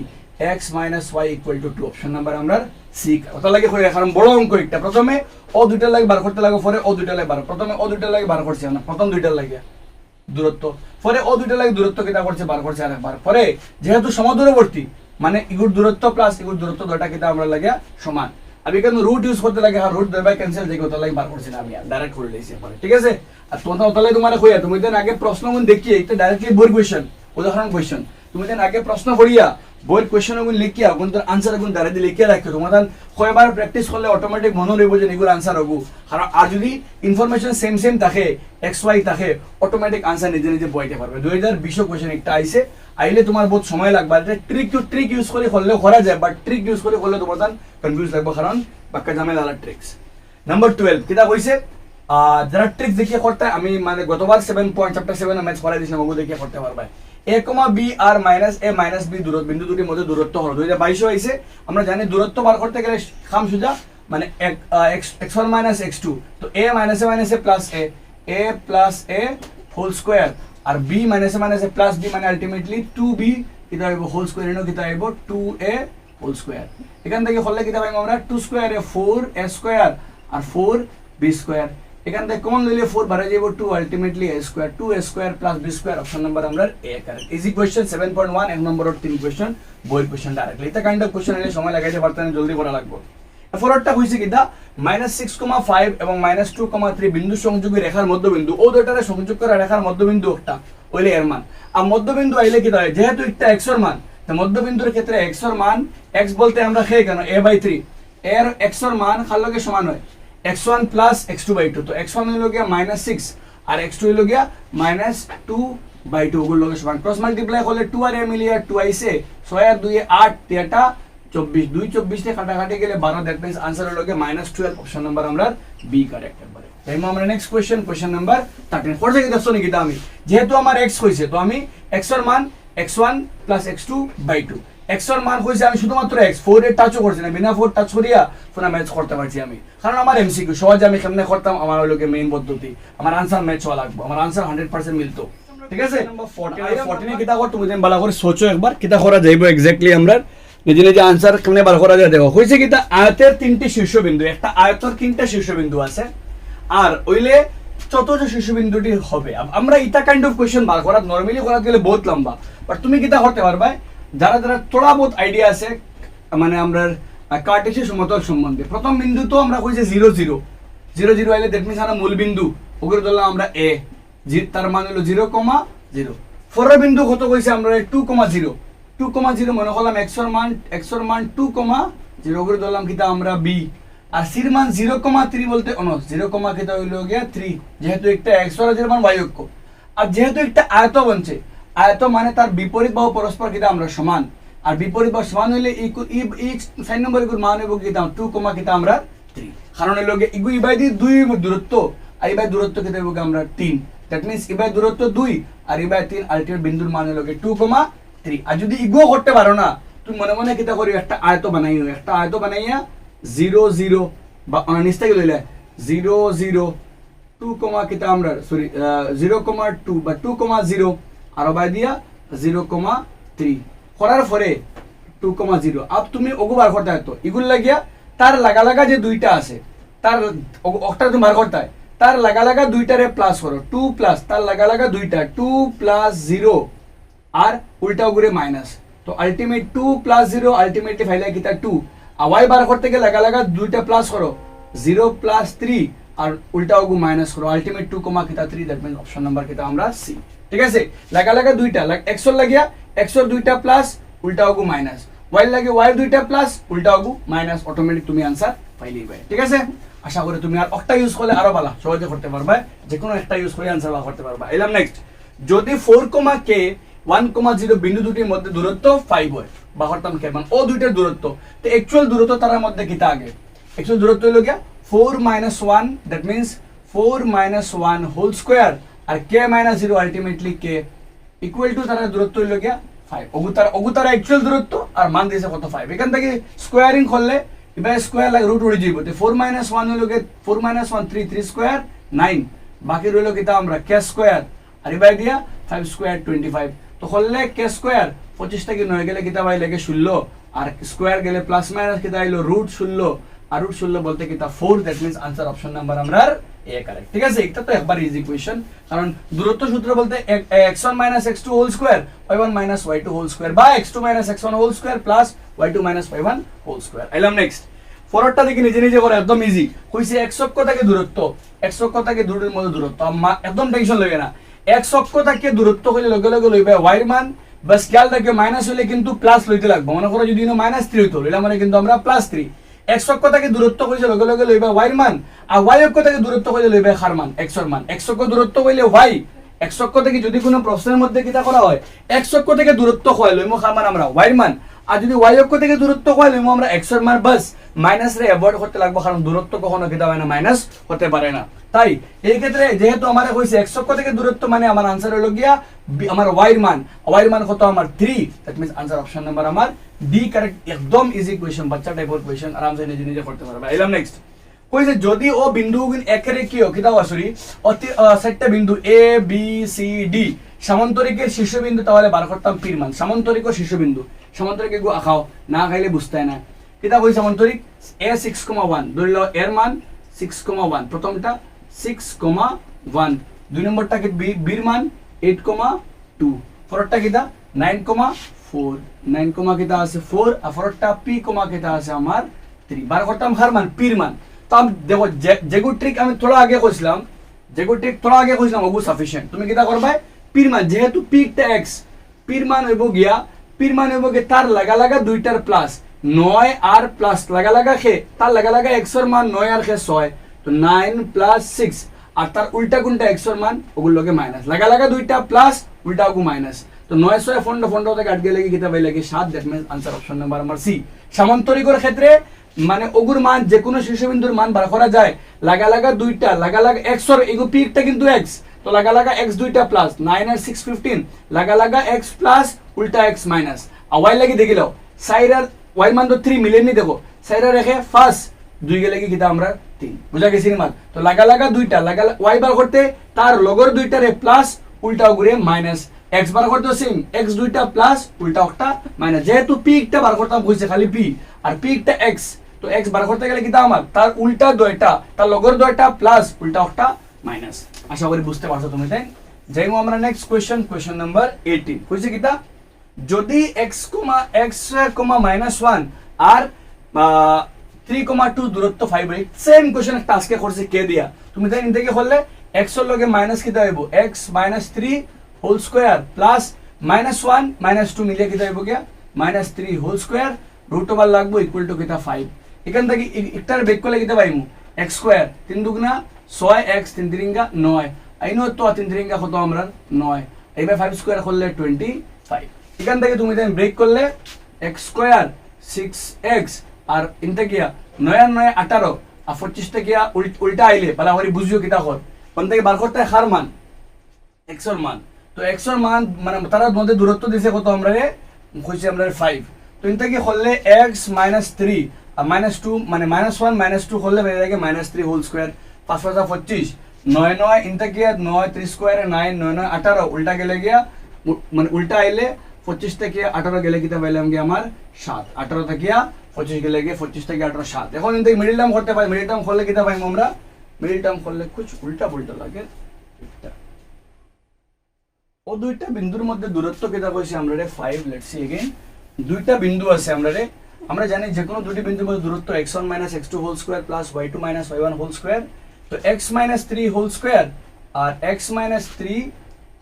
x - y equal to 2 option number আমরা সি কত লাগে করে কারণ বড় অঙ্ক একটা প্রথমে ও দুইটা লাগে বার করতে লাগে পরে ও দুইটা লাগে বার প্রথমে ও দুইটা লাগে বার করছি না প্রথম দুইটা লাগে দূরত্ব পরে ও দুইটা লাগে দূরত্ব কিটা করছে বার করছে আরেকবার পরে যেহেতু সমদূরবর্তী মানে ইগুর দূরত্ব প্লাস ইগুর দূরত্ব দুটো কিটা আমরা লাগে সমান আমি কেন রুট ইউজ করতে লাগে আর রুট দেবাই ক্যান্সেল দেখো তো লাগে বার করছি না আমি ডাইরেক্ট করে দিয়েছি পরে ঠিক আছে আর তোমরা ওতালে তোমার কইয়া তুমি দেন আগে প্রশ্ন মন দেখি এটা ডাইরেক্টলি বোর কোশ্চেন উদাহরণ কোশ্চেন তুমি দেন আগে প্রশ্ন পড়িয়া বোর কোশ্চেন গুলো লিখিয়া কোন তার আনসার গুলো ডাইরেক্টলি লিখিয়া রাখো তোমাদের কয়বার প্র্যাকটিস করলে অটোমেটিক মনে রইব যে এগুলো আনসার হবো আর যদি ইনফরমেশন সেম থাকে এক্স ওয়াই থাকে অটোমেটিক আনসার নিজে নিজে বইতে পারবে 2020 কোশ্চেন একটা আইছে আইলে তোমার বহুত সময় লাগবে এটা ট্রিক ইউজ করে করলেও করা যায় বাট ট্রিক ইউজ করে করলে তোমার কনফিউজ লাগবে কারণ বাক্কা ঝামেলা আলাদা ট্রিক্স নাম্বার 12 কিটা কইছে যারা ট্রিক্স দেখিয়ে করতে আমি মানে গতবার 7 পয়েন্ট চ্যাপ্টার 7 ম্যাথস করাই দিয়েছিলাম ওগুলো দেখিয়ে করতে পারবে a, b R -a - b দূরত্ব বিন্দু দুটির মধ্যে দূরত্ব হলো 2022 হইছে আমরা জানি দূরত্ব বার করতে গেলে খাম সুজা মানে x1 - x2 তো a - a plus a plus a whole square আর b - a প্লাস b মানে আলটিমেটলি 2b কিটা হইব হোল স্কয়ার এনো কিটা হইব 2a হোল স্কয়ার এখান থেকে হলে কিটা পাইম আমরা 2 স্কয়ার এ 4a স্কয়ার আর 4b স্কয়ার এখান থেকে কমন লইলে 4 বাড়া যাইব 2 ultimately a square 2a square plus b square option number আমরা a কারেক্ট ইজি কোশ্চেন 7.1 এক নম্বর 3 কোশ্চেন বই কোশ্চেন ডাইরেক্টলি এটা কাইন্ড অফ কোশ্চেন এলে সময় লাগাইতে পারতেন জলদি করা লাগবে ফরওয়ার্ডটা হইছে কিটা -6,5 এবং -2,3 বিন্দু সংযোগী রেখার মধ্যবিন্দু ও দুটারে সংযোগ করা রেখার মধ্যবিন্দু একটা হইলে এর মান আর মধ্যবিন্দু আইলে কি হয় যেহেতু একটা x এর মান তো মধ্যবিন্দুর ক্ষেত্রে x এর মান x বলতে আমরা খেয়ে কেন a/3 এর x এর মান কার লগে সমান হয় x1 plus x2/2 তো x1 হইলো গিয়া -6 আর x2 হইলো গিয়া -2/2 গুলো লগে সমান ক্রস মাল্টিপ্লাই করলে 2 আর a মিলিয়ে 2 আইছে 6 আর 2 এ 8 তেটা 24 2 24 তে কাটাকাটি গেলে 12 দ্যাট মিন্স आंसर হলো গিয়া -12 অপশন নাম্বার আমরা বি কারেক্ট একবারে তাই আমরা নেক্সট কোশ্চেন নাম্বার 13 পড়তে কি দেখছো নাকি আমি যেহেতু আমার x হইছে তো আমি x এর মান x1 plus x2/2 x এর মান হইছে আমি শুধুমাত্র x 4 এর টাচও করছি না বিনা 4 টাচ করিয়া পুরো ম্যাচ করতে পারছি আমি কারণ আমার এমসিকিউ সহজে আমি কেমনে করতাম আমার হলো কি মেইন পদ্ধতি আমার आंसर ম্যাচ হওয়া লাগবে আমার आंसर 100% মিলতো ঠিক আছে নাম্বার 14 এ কিটা কর তুমি দেন ভালো করে সোচো একবার কিটা করা যাইবো এক্স্যাক্টলি আমরা নিজে নিজে आंसर কেমনে বার করা যায় দেখো হইছে কিটা আয়তের তিনটি শীর্ষবিন্দু একটা আয়তের তিনটা শীর্ষবিন্দু আছে আর ওইলে চতুর্থ শীর্ষবিন্দুটি হবে আমরা এটা কাইন্ড অফ কোশ্চেন বার করা নরমালি করা গেলে বহুত লম্বা বাট তুমি কিটা করতে পারবা যারা যারা থোড়া বহুত আইডিয়া আছে মানে আমরা কার্টেসিয়ান সমতল সম্বন্ধে প্রথম বিন্দু তো আমরা কইছে 0 0 0 0 আইলে দ্যাট মিন্স আমরা মূল বিন্দু ওগুলো ধরলাম আমরা a তার মান হলো 0,0 পরের বিন্দু কত কইছে আমরা 2,0 2,0 মনে করলাম x এর মান 2,0 ওগুলো ধরলাম কিটা আমরা b আর c এর মান 0,3 বলতে 0, কিটা হইলো গিয়া 3 যেহেতু একটা x আর এর মান y অক্ষ আর যেহেতু একটা আয়ত বনছে আয়ত মানে তার বিপরীত বাহু পরস্পর কিটা আমরা সমান আর বিপরীত বাহু সমান হইলে এই সাইন নম্বর এর মান হইব কিটা 2, কিটা আমরা 3 কারণ হইলো ইগু ইবাই দি 2 দূরত্ব আর ইবাই দূরত্ব কিটা হইব আমরা 3 দ্যাট মিন্স ইবাই দূরত্ব 2 আর ইবাই 3 আলটিমেট বিন্দুর মান হইলো 2,3 আর যদি ইগু করতে পারো না তুমি মনে মনে কিটা করিও একটা আয়ত বানাইয়া 0 0 বা নিস্তাকে লইলে 0 0 2, কিটা আমরা সরি 0,2 বা 2,0 আর বাই দিয়া 0,3 করার পরে 2,0 अब তুমি ওগু বার করতে হয় তো ইগুল লাগিয়া তার লাগা লাগা যে দুইটা আছে তার একটা তুমি বার করতে হয় তার লাগা লাগা দুইটারে প্লাস করো 2 প্লাস তার লাগা লাগা দুইটা 2 প্লাস 0 আর উল্টা ওগুরে মাইনাস তো আলটিমেট 2 প্লাস 0 আলটিমেটলি ফাইলে কিতা 2 আর ওয়াই বার করতে গেলে লাগা লাগা দুইটা প্লাস করো 0 প্লাস 3 আর উল্টা ওগু মাইনাস করো আলটিমেট 2 কমা কিতা 3 দ্যাট মিন্স অপশন নাম্বার কিতা আমরা সি ঠিক আছে লাগা লাগা দুইটা x এর লাগিয়া x এর দুইটা প্লাস উল্টা ওগু মাইনাস y লাগে y এর দুইটা প্লাস উল্টা ওগু মাইনাস অটোমেটিক তুমি आंसर পাইলেই ভাই ঠিক আছে আশা করি তুমি আর একটা ইউজ করলে আরো ভালো সহজে করতে পারবে যে কোনো একটা ইউজ করে आंसर বার করতে পারবে এলাম নেক্সট যদি 4, k 1,0 বিন্দু দুটির মধ্যে দূরত্ব 5 হয় বা করতাম কে মানে ও দুইটার দূরত্ব তো অ্যাকচুয়াল দূরত্ব তার মধ্যে কিতা আগে অ্যাকচুয়াল দূরত্ব হলো কি 4 - 1 দ্যাট মিন্স 4 - 1 হোল স্কয়ার আর k - 0 ultimately k equal to তার দূরত্ব হলো কি 5 অগুতার অ্যাকচুয়াল দূরত্ব আর মান দিয়েছে কত 5 এখান থেকে স্কয়ারিং করলে এবার স্কয়ার লাগে রুট উড়ে যাইব তো 4 - 1 হলো কি 4 - 1 3 স্কয়ার 9 বাকি রইলো কিতা আমরা k স্কয়ার আর এবার দিয়া 5 স্কয়ার 25 তো হলে k স্কয়ার 25 থেকে 9 গেলে কিতা ভাই লাগে 16 আর স্কয়ার গেলে প্লাস মাইনাস কিতা আইলো রুট 16 আর রুট 16 বলতে কিতা 4 that means answer option number আমরা এ কারেক্ট ঠিক আছে এটা তো একবার ইজি কোশ্চেন কারণ দূরত্ব সূত্র বলতে x1 - x2 whole square y1 - y2 whole square বা x2 - x1 whole square plus y2 - y1 whole square আইলাম নেক্সট ফরওয়ার্ডটা দেখি নিজে নিজে করে একদম ইজি কইছে x অক্ষ থেকে দূরত্ব x অক্ষ থেকে দূরের মধ্যে দূরত্ব একদম টেনশন লইবে না x অক্ষ থেকে দূরত্ব হইলে লগে লগে লইবে y এর মান বাস খেয়াল রাখবে মাইনাস হইলে কিন্তু প্লাস লইতে লাগবে মনে করো যদি -3 হইতো লইলা মানে কিন্তু আমরা +3 x অক্ষ থেকে দূরত্ব কইছে লগে লগে লইবে y এর মান আর y অক্ষ থেকে দূরত্ব কইলে লইবে খার মান x এর মান x অক্ষ দূরত্ব কইলে y x অক্ষ থেকে যদি কোনো প্রশ্নের মধ্যে কিটা করা হয় x অক্ষ থেকে দূরত্ব কয় লইমো খার মান আমরা y এর মান আর যদি y অক্ষ থেকে দূরত্ব কয় লইমো আমরা x এর মান বাস মাইনাস রে অ্যাভয়েড করতে লাগবে কারণ দূরত্ব কখনো কিটা হয় না মাইনাস হতে পারে না তাই এই ক্ষেত্রে যেহেতু আমারে কইছে x অক্ষ থেকে দূরত্ব মানে আমার आंसर হলো গিয়া আমার y এর মান কত আমার 3 that means answer option number আমার ডি কারেক্ট একদম ইজি কোশ্চেন বাচ্চা টাইপের কোশ্চেন আরামসে নিজে নিজে করতে পারবে এলাম নেক্সট কইছে যদি ও বিন্দুগুণ একেরে কি কিটা সরি অতি সেটটা বিন্দু a b c d সামান্তরিকের শীর্ষবিন্দু তাহলে বার করতাম পির মান সামান্তরিক ও শীর্ষবিন্দু সামান্তরিক গো আখাও না খাইলে বুঝতে না কিটা কই সামান্তরিক a 6,1 ধরলো এর মান 6,1 প্রথমটা 6,1 দুই নম্বরটা কি বির মান 8,2 পরেরটা কিটা 9,4 9, কিটা আছে 4 আর পরেরটা p, কিটা আছে আমার 3 বার করতাম হার মান পির মান তো আমি দেখো যেগু ট্রিক আমি থোড়া আগে কইছিলাম ওগু সাফিশিয়েন্ট তুমি কিটা করবে পির মান যেহেতু পিটা x পির মান হইব গিয়া তার লাগা লাগা দুইটার প্লাস 9 আর প্লাস লাগা লাগা খে তার লাগা লাগা x এর মান 9 আর খে 6 তো 9 প্লাস 6 আর তার উল্টা কোনটা x এর মান ওগুলো লগে মাইনাস লাগা লাগা দুইটা প্লাস উল্টা ওগু মাইনাস তো 9 6 ফন্ড থেকে কাট গেলে কিতা পাই লাগে 7 that means answer option number আমার সি সামান্তরিকের ক্ষেত্রে মানে ওগুর মান যে কোনো শীর্ষবিন্দুর মান বার করা যায় লাগা লাগা দুইটা লাগা লাগা x এর এগো পিকটা কিন্তু x তো লাগা লাগা x দুইটা প্লাস 9 আর 6 15 লাগা লাগা x প্লাস উল্টা x মাইনাস আর y লাগি দেখিলো সাইরার y মান তো 3 মিলেনি দেখো সাইরা রেখে ফার্স্ট দুই গেলে কি কিতা আমরা 3 বুঝা গেছি মান তো লাগা লাগা দুইটা লাগা y বার করতে তার লগর দুইটারে প্লাস উল্টা ঘুরে মাইনাস x বার করতে সেম x দুইটা প্লাস উল্টা একটা মাইনাস যেহেতু পিকটা বার করতাম কইছে খালি p আর পিকটা x তো x বার করতে গেলে কিতা আমার তার উল্টা দুইটা তার লগর দুইটা প্লাস উল্টা একটা মাইনাস আশা করি বুঝতে পারছো তুমি তাই যাইমু আমরা নেক্সট কোশ্চেন নাম্বার 18 কইছে কিতা যদি x, -1 আর 3,2 দূরত্ব 5 হয় সেম কোশ্চেন একটা আজকে করছে কে দিয়া তুমি তাই ইনতে করলে x এর লগে মাইনাস কিতা হইব x - 3 হোল স্কয়ার প্লাস -1 -2 মিলে কিতা হইব গিয়া -3 হোল স্কয়ার রুট ওভার লাগবো ইকুয়াল টু কিতা 5 এখান থেকে একটার বেক করলে কিতা পাইমু x স্কয়ার 3 দুগুণা 6x 3 তিরিঙ্গা 9 আইনো তো 3 তিরিঙ্গা কত আমরা 9 এইবার 5 স্কয়ার করলে 25 এখান থেকে তুমি দেন ব্রেক করলে x স্কয়ার 6x আর ইনতে গিয়া 9 আর 9 18 আর 25 তে গিয়া উল্টা আইলে পালা হরি বুঝিও কিতা কর কোন থেকে বার করতে হার মান x এর মান তো x এর মান মানে তার মধ্যে দূরত্ব দিছে কত আমরা কইছি আমরা 5 তো ইনতে কি হলে x - 3 আর -2 মানে -1 -2 হলে বের লাগে -3 হোল স্কয়ার 5 5 25 9 9 ইনতে গিয়া 9 3 স্কয়ারে 9 9 9 18 উল্টা গেলে গিয়া মানে উল্টা আইলে 25 থেকে 18 গেলে কিতা পাইলাম কি আমার 7, 18 থেকে 25 গেলে কি 25 থেকে 18 7। এখন ইনতে মিডল টার্ম করতে পারি, মিডল টার্ম করলে কিতা পাইম আমরা, মিডল টার্ম করলে কুছ উল্টা পুল্টা লাগে এটা। ও দুইটা বিন্দুর মধ্যে দূরত্ব কিতা কইছি আমরা রে 5। লেটস সি अगेन, দুইটা বিন্দু আছে আমরা রে, আমরা জানি যে কোনো দুটি বিন্দুর মধ্যে দূরত্ব x1 - x2 whole square plus y2 - y1 whole square. তো x - 3 হোল স্কয়ার আর x - 3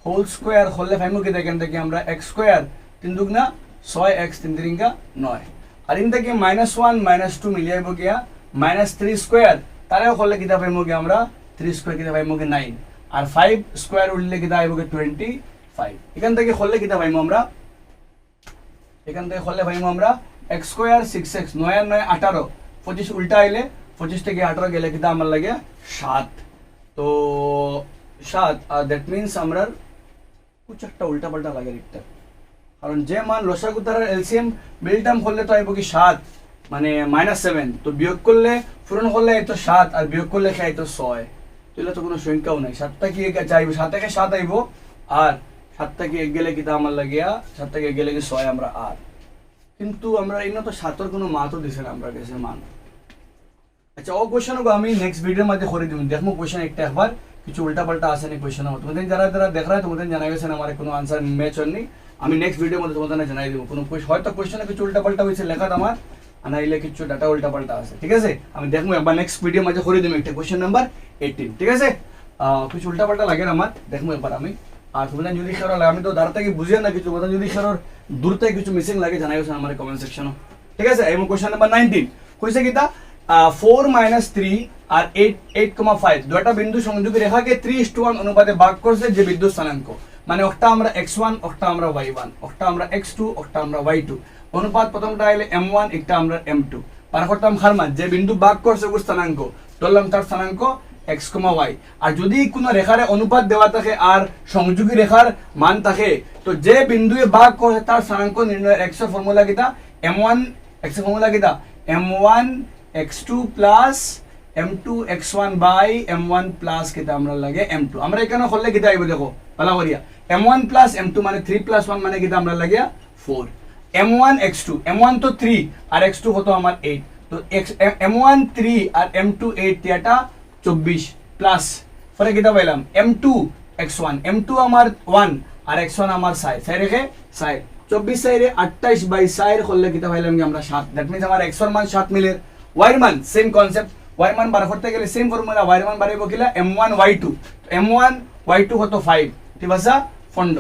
হোল স্কয়ার হলে ফাইমু কি দেখেন থেকে আমরা x স্কয়ার 3 দুগুণা 6, x 3 3 9, আর ইন থেকে -1 - 2 মিলিয়াইব গিয়া -3 স্কয়ার, তারেও হলে কিতা পাইমু কি আমরা 3 স্কয়ার কিতা পাইমু কি 9, আর 5 স্কয়ার উঠলে কিতা আইব কি 25। এখান থেকে হলে কিতা পাইমু আমরা, এখান থেকে হলে পাইমু আমরা x স্কয়ার 6x 9 আর 9 18, 25 উল্টা আইলে 25 থেকে 18 গেলে কিতা আমার লাগে 7। তো 7, আর দ্যাট মিন্স আমরা कुछ একটা উল্টা পাল্টা লাগে লিখতে, কারণ যে মান লসাগু তার এলসিএম মিডল টার্ম করলে তো আইব কি 7 মানে -7, তো বিয়োগ করলে পূরণ করলে এই তো 7 আর বিয়োগ করলে খাই তো 6, তাহলে তো কোনো সংখ্যাও নাই। 7 টা কি চাইব, 7 থেকে 7 আইব, আর 7 থেকে 1 গেলে কিতা আমার লাগিয়া 7 থেকে 1 গেলে কি 6 আমরা আর, কিন্তু আমরা ইনো তো 7 এর কোনো মান তো দিছে না আমরা কাছে মান। আচ্ছা ও কোশ্চেন গো আমি নেক্সট ভিডিওর মধ্যে করে দিব, দেখমু কোশ্চেন একটা একবার কিছু উল্টা পাল্টা আছে নি কোশ্চেন, তোমাদের যারা যারা দেখ রাখা তোমাদের জানা গেছে আমার কোনো আনসার ম্যাচ হয়নি, আমি নেক্সট ভিডিওর মধ্যে তোমাদের জানাই দেব। কোনো হয়তো কোশ্চেনে কিছু উল্টা পাল্টা হয়েছে লেখা আমার, আনাইলে কিছু ডাটা উল্টা পাল্টা আছে, ঠিক আছে। আমি দেখবো একবার নেক্সট ভিডিওর মধ্যে করে দিব একটা কোশ্চেন নাম্বার 18, ঠিক আছে। কিছু উল্টা পাল্টা লাগে আমার, দেখবো একবার আমি। আর তোমাদের যদি কারো আমি তো দাঁড়া থেকে বুঝিয়ে না কিছু, তোমাদের যদি কারোর দূর থেকে কিছু মিসিং লাগে জানাই গেছে আমার কমেন্ট সেকশনে, ঠিক আছে। এবং কোশ্চেন নাম্বার 19 কইছে কিতা 4 - 3 আর 8,5 দুইটা বিন্দু সংযোগী রেখাকে 3:1 অনুপাতে ভাগ করছে যে বিদ্যুৎ স্থানাঙ্ক, মানে একটা আমরা x1 একটা আমরা y1 একটা আমরা x2 একটা আমরা y2, অনুপাত প্রথমটা আইলে m1 একটা আমরা m2, পার করতাম হারমান যে বিন্দু ভাগ করছে ওর স্থানাঙ্ক, ধরলাম তার স্থানাঙ্ক x, y। আর যদি কোনো রেখারে অনুপাত দেওয়া থাকে আর সংযোগী রেখার মান থাকে, তো যে বিন্দুয়ে ভাগ করছে তার স্থানাঙ্ক নির্ণয়ের x এর ফর্মুলা কিটা m1, x এর ফর্মুলা কিটা m1 x2 plus m2 x1 by m1 plus কিটা আমরা লাগে m2। আমরা এখানে করলে কিটা আইব দেখো ভালো করিয়া, m1 প্লাস m2 মানে 3 প্লাস 1 মানে কিটা আমরা লাগে 4, m1 x2, m1 তো 3 আর x2 কত আমার 8, তো m1 3 আর m2 8 তিয়াটা 24 প্লাস পরে কিটা পাইলাম m2 x1, m2 আমার 1 আর x1 আমার 6 রেখে 6, 24 সাইরে 28 বাই 4 করলে কিটা পাইলাম কি আমরা 7। দ্যাট মিন্স আমার x1 মান 7 মিলে, y মান সেম কনসেপ্ট, y মান বার করতে গেলে সেম ফর্মুলা, y মান বাড়াইব কিলা m1 y2, m1 y2 কত 5 ঠিক আছে ফন্ড,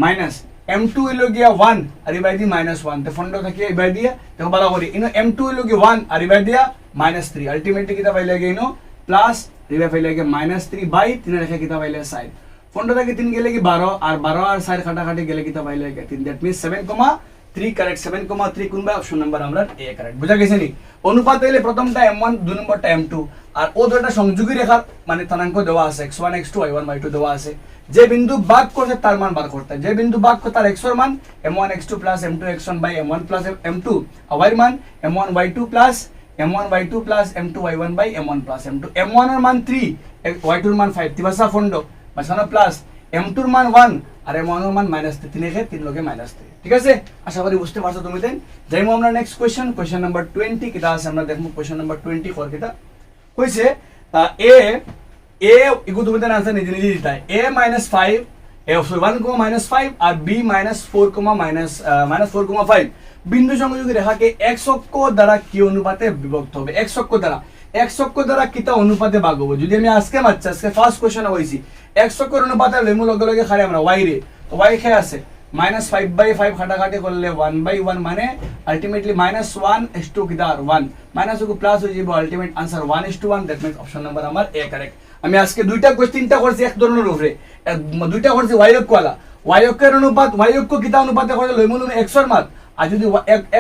মাইনাস m2 হইলো গিয়া 1 আর ইবাই দি -1, তো ফন্ড থেকে ইবাই দিয়া দেখো ভালো করি ইনো m2 হইলো কি 1 আর ইবাই দিয়া -3, আলটিমেটলি কিটা পাইলে গিয়ে ইনো প্লাস ইবাই পাইলে গিয়ে -3 বাই 3 রেখে কিটা পাইলে 6, ফন্ড থেকে 3 গেলে কি 12 আর 12 আর 4 কাটাকাটি গেলে কিটা পাইলে গিয়ে 3, দ্যাট মিন্স 7,3 কারেক্ট, 7,3 কোনবা অপশন নাম্বার আমরা এ কারেক্ট, বুঝা গেছে নি। অনুপাত হইলে প্রথমটা m1 দুই নম্বরটা m2, আর ও দুটো সংযোগী রেখার মানে স্থানাঙ্ক দেওয়া আছে x1 x2 y1 y2 দেওয়া আছে, যে বিন্দু ভাগ করছে তার মান বার করতে, যে বিন্দু ভাগ করে তার x এর মান m1 x2 plus m2 x1 by m1 plus m2, আর y এর মান m1 y2 plus m1 y2 plus m2 y1 by m1 plus m2, m1 এর মান 3 y2 এর মান 5 তিবাসা ফন্ড মাঝখানে প্লাস m2 এর মান 1 আর m1 এর মান -3 রেখে 3 লগে -3, ঠিক আছে। আশা করি বুঝতে পারছো তুমি দেন। যাইমু আমরা নেক্সট কোশ্চেন নাম্বার 20 কিটা আছে আমরা দেখমু। কোশ্চেন নাম্বার 20 ফর কিটা কইছে a ইকু তুমি দেন आंसर নিজে নিজে দিতা a -5 a of 1,-5 R b -4,-4,5 বিন্দু সংযোগী রেখাকে x অক্ষ দ্বারা কি অনুপাতে বিভক্ত হবে, x অক্ষ দ্বারা কিটা অনুপাতে ভাগ হবে। যদি আমি আজকে ফার্স্ট কোশ্চেন হইছি x অক্ষের অনুপাতে লেমু লগে লগে খালি আমরা y রে, তো y কে আছে -5/5 কাটাকাটি করলে 1/1 মানে আলটিমেটলি -1 কিটা 1 মাইনাস को প্লাস হয়ে যাবে, ultimate answer 1:1, that means option number আমার এ কারেক্ট। আমি আজকে দুইটা কোশ্চেনটা করছি এক ধরনের উপরে, দুইটা করছি y অক্ষ वाला, y অক্ষের অনুপাত y অক্ষ কিটা অনুপাতে হয় লেমু x এর মান, আর যদি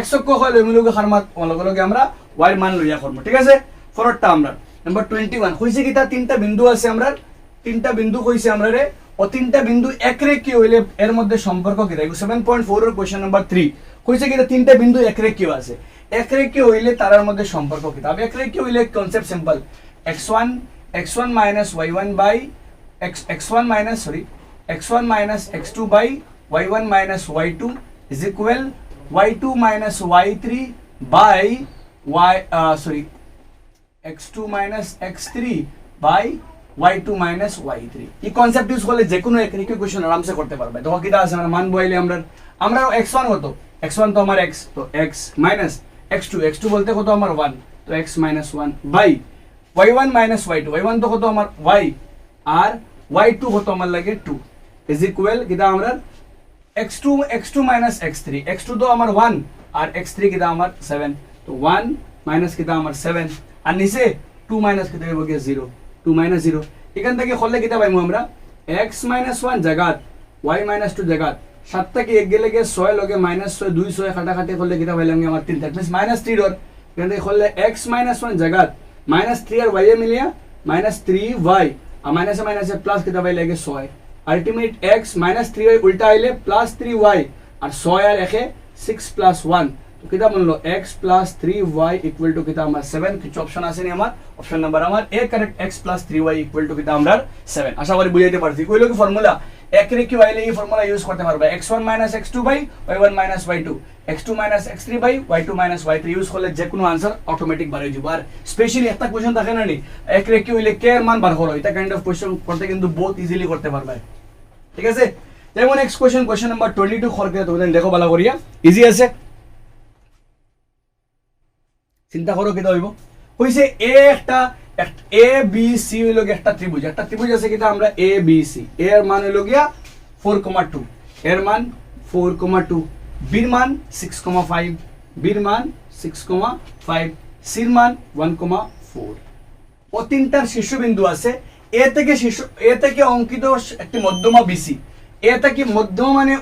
x অক্ষ হয় লেমু লগে হার মান লগে লগে আমরা y এর মান লইয়া করব, ঠিক আছে। ফরটা আমরা নাম্বার 21 কইছে কিটা তিনটা বিন্দু আছে, আমরা তিনটা বিন্দু কইছে আমরা রে, ও তিনটা বিন্দু একরেখীয় হইলে এর মধ্যে সম্পর্ক কি থাকে। 7.4 এর কোশ্চেন নাম্বার 3 কইছে কি তিনটা বিন্দু একরেখীয় আছে, একরেখীয় হইলে তার মধ্যে সম্পর্ক কি থাকে। একরেখীয় হইলে concept simple, x1 minus y1 by x1 minus x2 by y1 minus y2 is equal y2 minus y3 by x2 minus x3 by y2 minus y3 এই কনসেপ্ট ইউজ করলে যে কোনো এক ইকুয়েশন আরামসে করতে পারবে। দেখো কিটা আছে আমরা মান বইলে আমরা x1 কত, x1 তো আমার x, তো x minus x2 বলতে কত আমার 1, তো x minus 1 by y1 minus y2, y1 তো কত আমার y আর y2 কত আমার লাগে 2 is equal কিটা আমরা x2 minus x3, x2 তো আমার 1 আর x3 কিটা আমার 7, তো 1 minus কিটা আমার 7 আর নিচে 2 minus কিটা হবে 0, 2 minus 0 এখান থেকে করলে কিটা পাইমু আমরা x minus 1 জায়গাত y minus 2 জায়গাত 7 থেকে 1 গেলে 6 লগে minus 6 2 6 কাটাকাটি করলে কিটা পাইলাম আমার 3, দ্যাট মিন্স minus 3 ডর এখান থেকে করলে x minus 1 জায়গাত minus 3 আর y এ মিলিয়া minus 3y আর minus এ minus এ প্লাস কিটা পাইলে 6 আলটিমেট x minus 3y উল্টা আইলে plus 3y আর 6 আর 1 6 plus 1 তো কিটা বললো x plus 3y equal to কিটা আমার 7 কিছু অপশন আছে নি আমার অপশন নাম্বার আমার a correct x plus 3y equal to কিটা আমরা 7 আশা করি বুঝাইতে পারছি কইলো কি ফর্মুলা এক রে কি আইলে এই ফর্মুলা ইউজ করতে পারবে x1 minus x2 by y1 minus y2 x2 minus x3 by y2 minus y3 use করলে যে কোনো आंसर অটোমেটিক বার হয়ে যাবে। আর স্পেশালি একটা কোশ্চেন থাকে না নি এক রে কি হইলে কে এর মান বার করো এটা কাইন্ড অফ কোশ্চেন করতে কিন্তু বহুত ইজিলি করতে পারবে। ঠিক আছে, যেমন নেক্সট কোশ্চেন নাম্বার 22 খরকে তোমরা দেখো ভালো করিয়া ইজি আছে, চিন্তা করো কিটা হইব কইছে এ বি সি হইলো একটা ত্রিভুজ আছে কিটা আমরা এ বি সি এর মান হইলো গিয়া 4,2 এর মান 4,2 বির মান 6,5 বির মান 6,5 সির মান 1,4 ও তিনটার শীর্ষবিন্দু আছে এ থেকে অঙ্কিত একটি মধ্যমা বিসি এ থেকে মধ্যমা মানে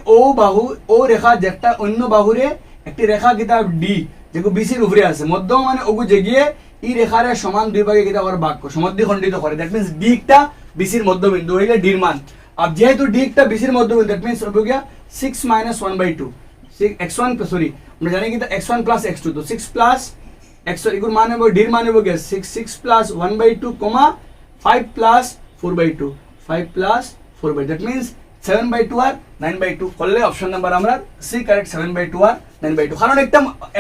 ও রেখা যেটা অন্য বাহুরে একটি রেখা কিটা ডি যেগু বিসির উপরে আছে মধ্যমা মানে ওগু জেগিয়ে এই রেখারে সমান দুই ভাগে কিটা করে ভাগ করে সমদ্বিখণ্ডিত করে, দ্যাট মিন্স ডি একটা বিসির মধ্যবিন্দু হইলে ডির মান আর যেহেতু ডি একটা বিসির মধ্যবিন্দু দ্যাট মিন্স হবে গিয়া 6 minus 1/2 x1 সরি আমরা জানি কিটা x1 plus x2 তো 6 plus x এগুর মান হবে ডির মান হবে গিয়া 6 plus 1/2 5 plus 4/2 5 plus 4/2 that means 7/2 আর 9/2 করলে অপশন নাম্বার আমরা সি কারেক্ট 7/2 আর 9/2 কারণ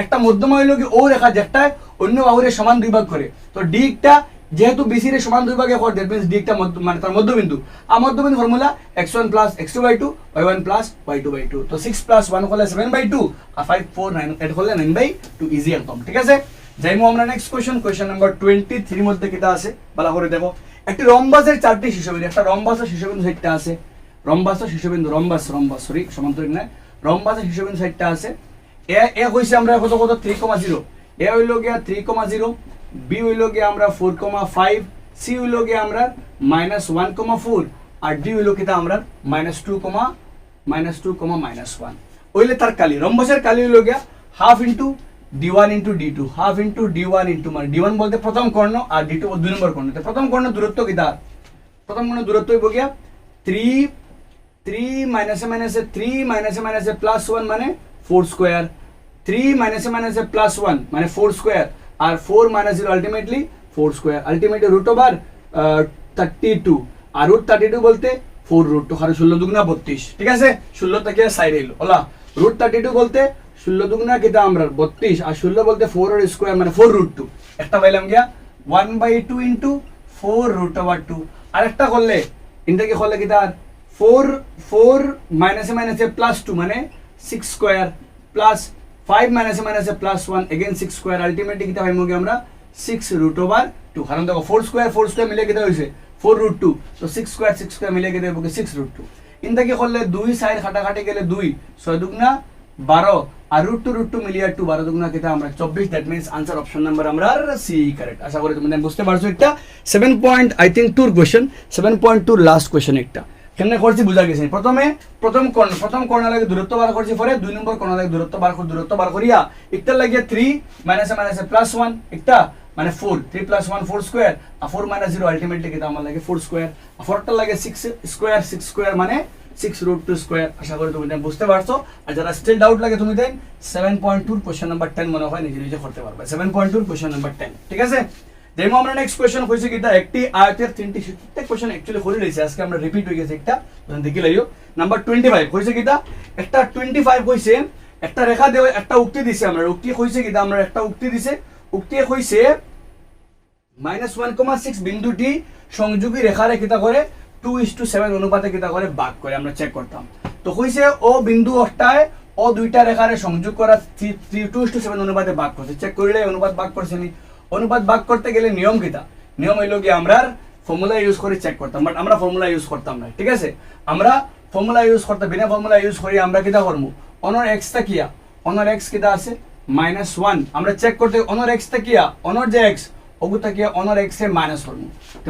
একটা মধ্যমা হইলো কি ও রেখা যেটা অন্য বাহুরে সমান দুই ভাগ করে, তো ডি টা যেহেতু বিসি রে সমান দুই ভাগে করে দ্যাট মিন্স ডি টা মানে তার মধ্যবিন্দু আর মধ্যবিন্দু formula x1 plus x2/2 y1 plus y2/2 তো 6 plus 1 করলে 7/2 আর 5 4 9 এড করলে 9/2 ইজি একদম। ঠিক আছে, যাইমু আমরা নেক্সট কোশ্চেন নাম্বার 23 মধ্যে কিটা আছে ভালো করে দেখো একটি রম্বাসের চারটি শীর্ষবিন্দু একটা রম্বাসের শীর্ষবিন্দু সেটটা আছে রম্বাসের শীর্ষবিন্দু রম্বাস সরি সমান্তরিক না রম্বাসের শীর্ষবিন্দু সেটটা আছে এ কইছে আমরা কত 3,0 এ হইলো গিয়া 3,0 বি হইলো গিয়া আমরা 4,5 সি হইলো গিয়া আমরা -1,4 আর ডি হইলো কিটা আমরা -2,1 হইলে তার কালি রম্বাসের কালি হইলো গিয়া half into d1 into d2 half into d1 into মানে d1 বলতে প্রথম কর্ণ আর d2 দুই নম্বর কর্ণ তো প্রথম কর্ণ দূরত্ব কিটা প্রথম কর্ণ দূরত্ব হইব গিয়া 3 minus a 3 minus a plus 1 মানে 4 square 3 minus a plus 1 মানে 4 square আর 4 minus 0 ultimately 4 square ultimately root over 32 আর root 32 বলতে 4 root 2 কারণ 16 দুগুণা 32 ঠিক আছে 16 থেকে সাইড হইলো ওলা root 32 বলতে 16 দুগুণা কিটা আমরা 32 আর 16 বলতে 4 এর স্কয়ার মানে 4 root 2 একটা পাইলাম গিয়া 1/2 into 4 root over 2 আর একটা করলে ইনটাকে করলে কিটা 4 minus a plus 2 মানে 6 square plus 5 minus a plus 1 again 6 square ultimately কিটা পাইমু কি আমরা 6 root over 2 কারণ দেখো 4 square মিলে কিটা হইছে 4 root 2 তো 6 square মিলে কিটা হবে 6 root 2 ইনটাকে করলে দুই সাইড কাটাকাটি গেলে 2 6 দুগুণা 12 আর root 2 মিলিয়ে 2 12 দুগুণা কিটা আমরা 24 that means answer option number আমরা সি কারেক্ট আশা করি তোমরা বুঝতে পারছো। এটা 7 point I think 2 question 7.2 last question একটা কেমনে করছি বুঝা গেছে প্রথম কর্ণ লাগে দূরত্ব বার করছি পরে দুই নম্বর কর্ণ লাগে দূরত্ব বার করিয়া একটা লাগে 3 minus a plus 1 একটা মানে 4 3 plus 1 4 square আর 4 minus 0 আলটিমেটলি কিটা আমার লাগে 4 square আর 4টা লাগে 6 square মানে 6 root 2 square আশা করি তুমি বুঝতে পারছো। আর যারা স্টিল ডাউট লাগে তুমি দেন 7.2 কোশ্চেন নাম্বার 10 মনে হয় নিজে করতে পারবে 7.2 কোশ্চেন নাম্বার 10 ঠিক আছে। যেমন আমরা নেক্সট কোশ্চেন হইছে কিটা একটি আয়তের তিনটি প্রত্যেক কোশ্চেন অ্যাকচুয়ালি হয়ে রয়েছে আজকে আমরা রিপিট হয়ে গেছে একটা দেখি লাইও নাম্বার 25 হইছে কিটা একটা 25 হইছে একটা রেখা দেও একটা উক্তি দিছে আমরা উক্তি হইছে কিটা আমরা একটা উক্তি দিছে উক্তি হইছে -1,6 বিন্দুটি সংযোগী রেখারে কিটা করে 2:7 অনুপাতে কিটা করে ভাগ করে আমরা চেক করতাম তো হইছে ও বিন্দু অষ্টায় ও দুইটা রেখারে সংযোগ করা 2:7 অনুপাতে ভাগ করছে চেক করলে অনুপাত ভাগ করছে নি অনুপাত ভাগ করতে গেলে নিয়ম কিটা নিয়ম হইলো কি আমরা ফর্মুলা ইউজ করে চেক করতাম বাট আমরা ফর্মুলা ইউজ করতাম না ঠিক আছে আমরা ফর্মুলা ইউজ করতে বিনা ফর্মুলা ইউজ করি আমরা কিটা করব অনর x টা কিয়া অনর x কিটা আছে -1 আমরা চেক করতে অনর x টা কিয়া অনর যে x ওগুতা কিয়া অনর x এ মাইনাস করব তো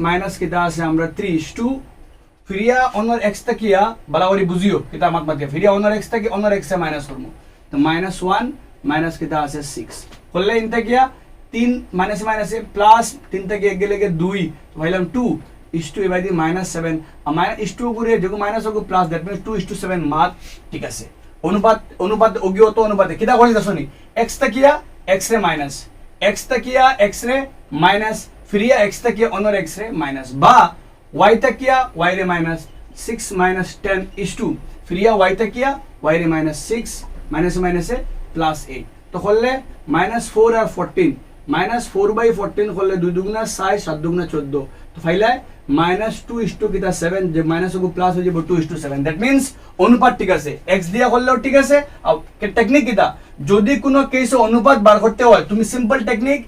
মাইনাস কিটা আছে আমরা 3:2 ফিরিয়া অনর x টা কিয়া বালাগরি বুঝিও কিটা মাত মাত ফিরিয়া অনর x টা কি অনর x এ মাইনাস করব তো -1 মাইনাস কিটা আছে 6 করলে ইনটা কিয়া 3 মাইনাস মাইনাসে প্লাস 3 থেকে 1 গেলে 2 তো ভাইলাম 2:2 এবারে দি -7 আর -2 করে যখন মাইনাস হবে প্লাস দ্যাট মিন্স 2:7 মাত ঠিক আছে অনুপাত অজ্ঞত অনুপাতে কিটা করি দছনি x টা কিয়া x রে মাইনাস x টা কিয়া x রে মাইনাস ফিরিয়া x টা কিয়া অনর x রে মাইনাস বা y টা কিয়া y রে মাইনাস 6 - 10:2 ফিরিয়া y টা কিয়া y রে -6 মাইনাসে প্লাস 8 তো করলে -4 আর 14 -4/14 করলে 2 দুগুণা 6 7 দুগুণা 14 তো ফাইলে -2:7 কিটা 7 যে মাইনাস হবে প্লাস হয়ে যাবে 2:7 দ্যাট মিন্স অনুপাত ঠিক আছে x দিয়া করলেও ঠিক আছে আর টেকনিক কিটা যদি কোনো কেসে অনুপাত বার করতে হয় তুমি সিম্পল টেকনিক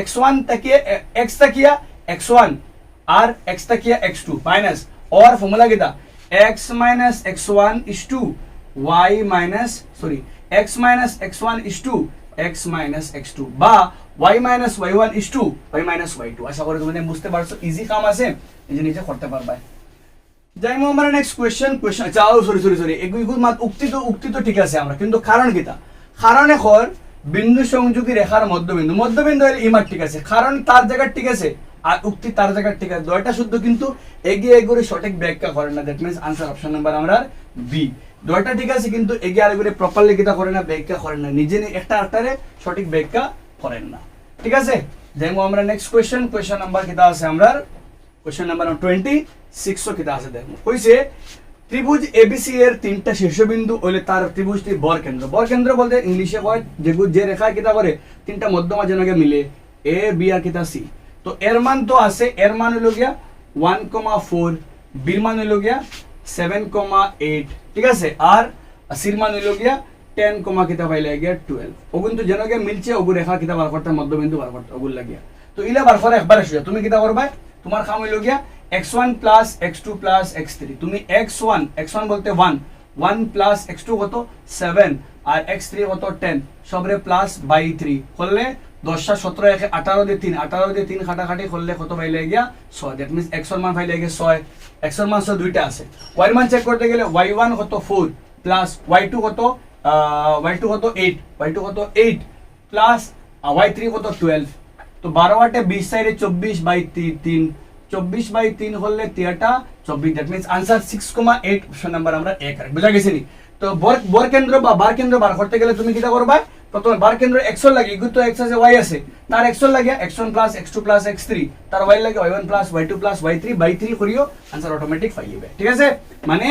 x1 তাকিয়ে x তাকিয়া x1 আর x তাকিয়া x2 মাইনাস और फॉर्मूला किता x - x1 = y - sorry x - x1 = x - x2 বা y - y1 = y - y2 আশা করি তোমরা বুঝতে পারছো ইজি কাম আছে এই যে নিচে করতে পারবা যাইমু আমরা নেক্সট কোশ্চেন চাও সরি এগুলো মাত উক্তি তো ঠিক আছে আমরা কিন্তু কারণ কিতা কারণ এখন বিন্দু সংযোগী রেখার মধ্যবিন্দু হলে ইমার ঠিক আছে কারণ তার জায়গা ঠিক আছে আর উক্তি তার জায়গা ঠিক আছে দুইটা শুদ্ধ কিন্তু এগিয়ে এগুলো সঠিক ব্যাখ্যা করে না that means answer option number আমরা বি দুইটা ঠিক আছে কিন্তু এগিয়ে আর এগুলো প্রপারলি কিতা করে না ব্যাখ্যা করে না নিজে একটা আরেকটারে সঠিক ব্যাখ্যা করেন না ঠিক আছে যাইমু আমরা নেক্সট কোশ্চেন নাম্বার কিতা আছে আমরা কোশ্চেন নাম্বার 26 কিতা আছে দেখো কইছে ত্রিভুজ এবিসি এর তিনটা শীর্ষবিন্দু হইলে তার ত্রিভুজটি বরকেন্দ্র বলতে ইংলিশে কয় যে রেখা কিতা করে তিনটা মধ্যমা জনকে মিলে এ বি আর কিতা সি তো এর মান তো আছে এর মান হলো গিয়া 1,4 বির মান হলো গিয়া 7,8 ঠিক আছে আর সির মান হলো গিয়া 10, কিতা পাইলে গিয়া 12 ওগুন তো জনকে মিলছে ওগু রেখা কিতা বার করতে মধ্যবিন্দু বার করতে ওগুল লাগিয়া তো ইলা বার করে একবার আসিয়া তুমি কিতা করবা তোমার কাম হইলো গিয়া x1 + x2 + x3 তুমি x1 বলতে 1 + x2 কত 7 আর x3 কত 10 সবরে প্লাস বাই 3 করলে 10 17 একে 18 দিয়ে 3 কাটাকাটি করলে কত পাইলে গিয়া 6 দ্যাট মিন্স x এর মান পাইলে গিয়া 6 x এর মান 6 দুইটা আছে y এর মান চেক করতে গেলে y1 কত 4 প্লাস y2 কত 8 প্লাস y3 কত 12 তো 12 আটে 20 সাইডে 24/3 24/3 হলে 3টা 24 that means answer 6,8 option number আমরা এ কারেক্ট বুঝা গেছে নি তো বরকেন্দ্র বা বারকেন্দ্র বার করতে গেলে তুমি কিটা করবা প্রথমে বারকেন্দ্র x লাগে ইগু তো x আছে y আছে তার x লাগে x1 + x2 + x3 তার y লাগে y1 + y2 + y3/3 করিও আনসার অটোমেটিক পাই যাবে ঠিক আছে মানে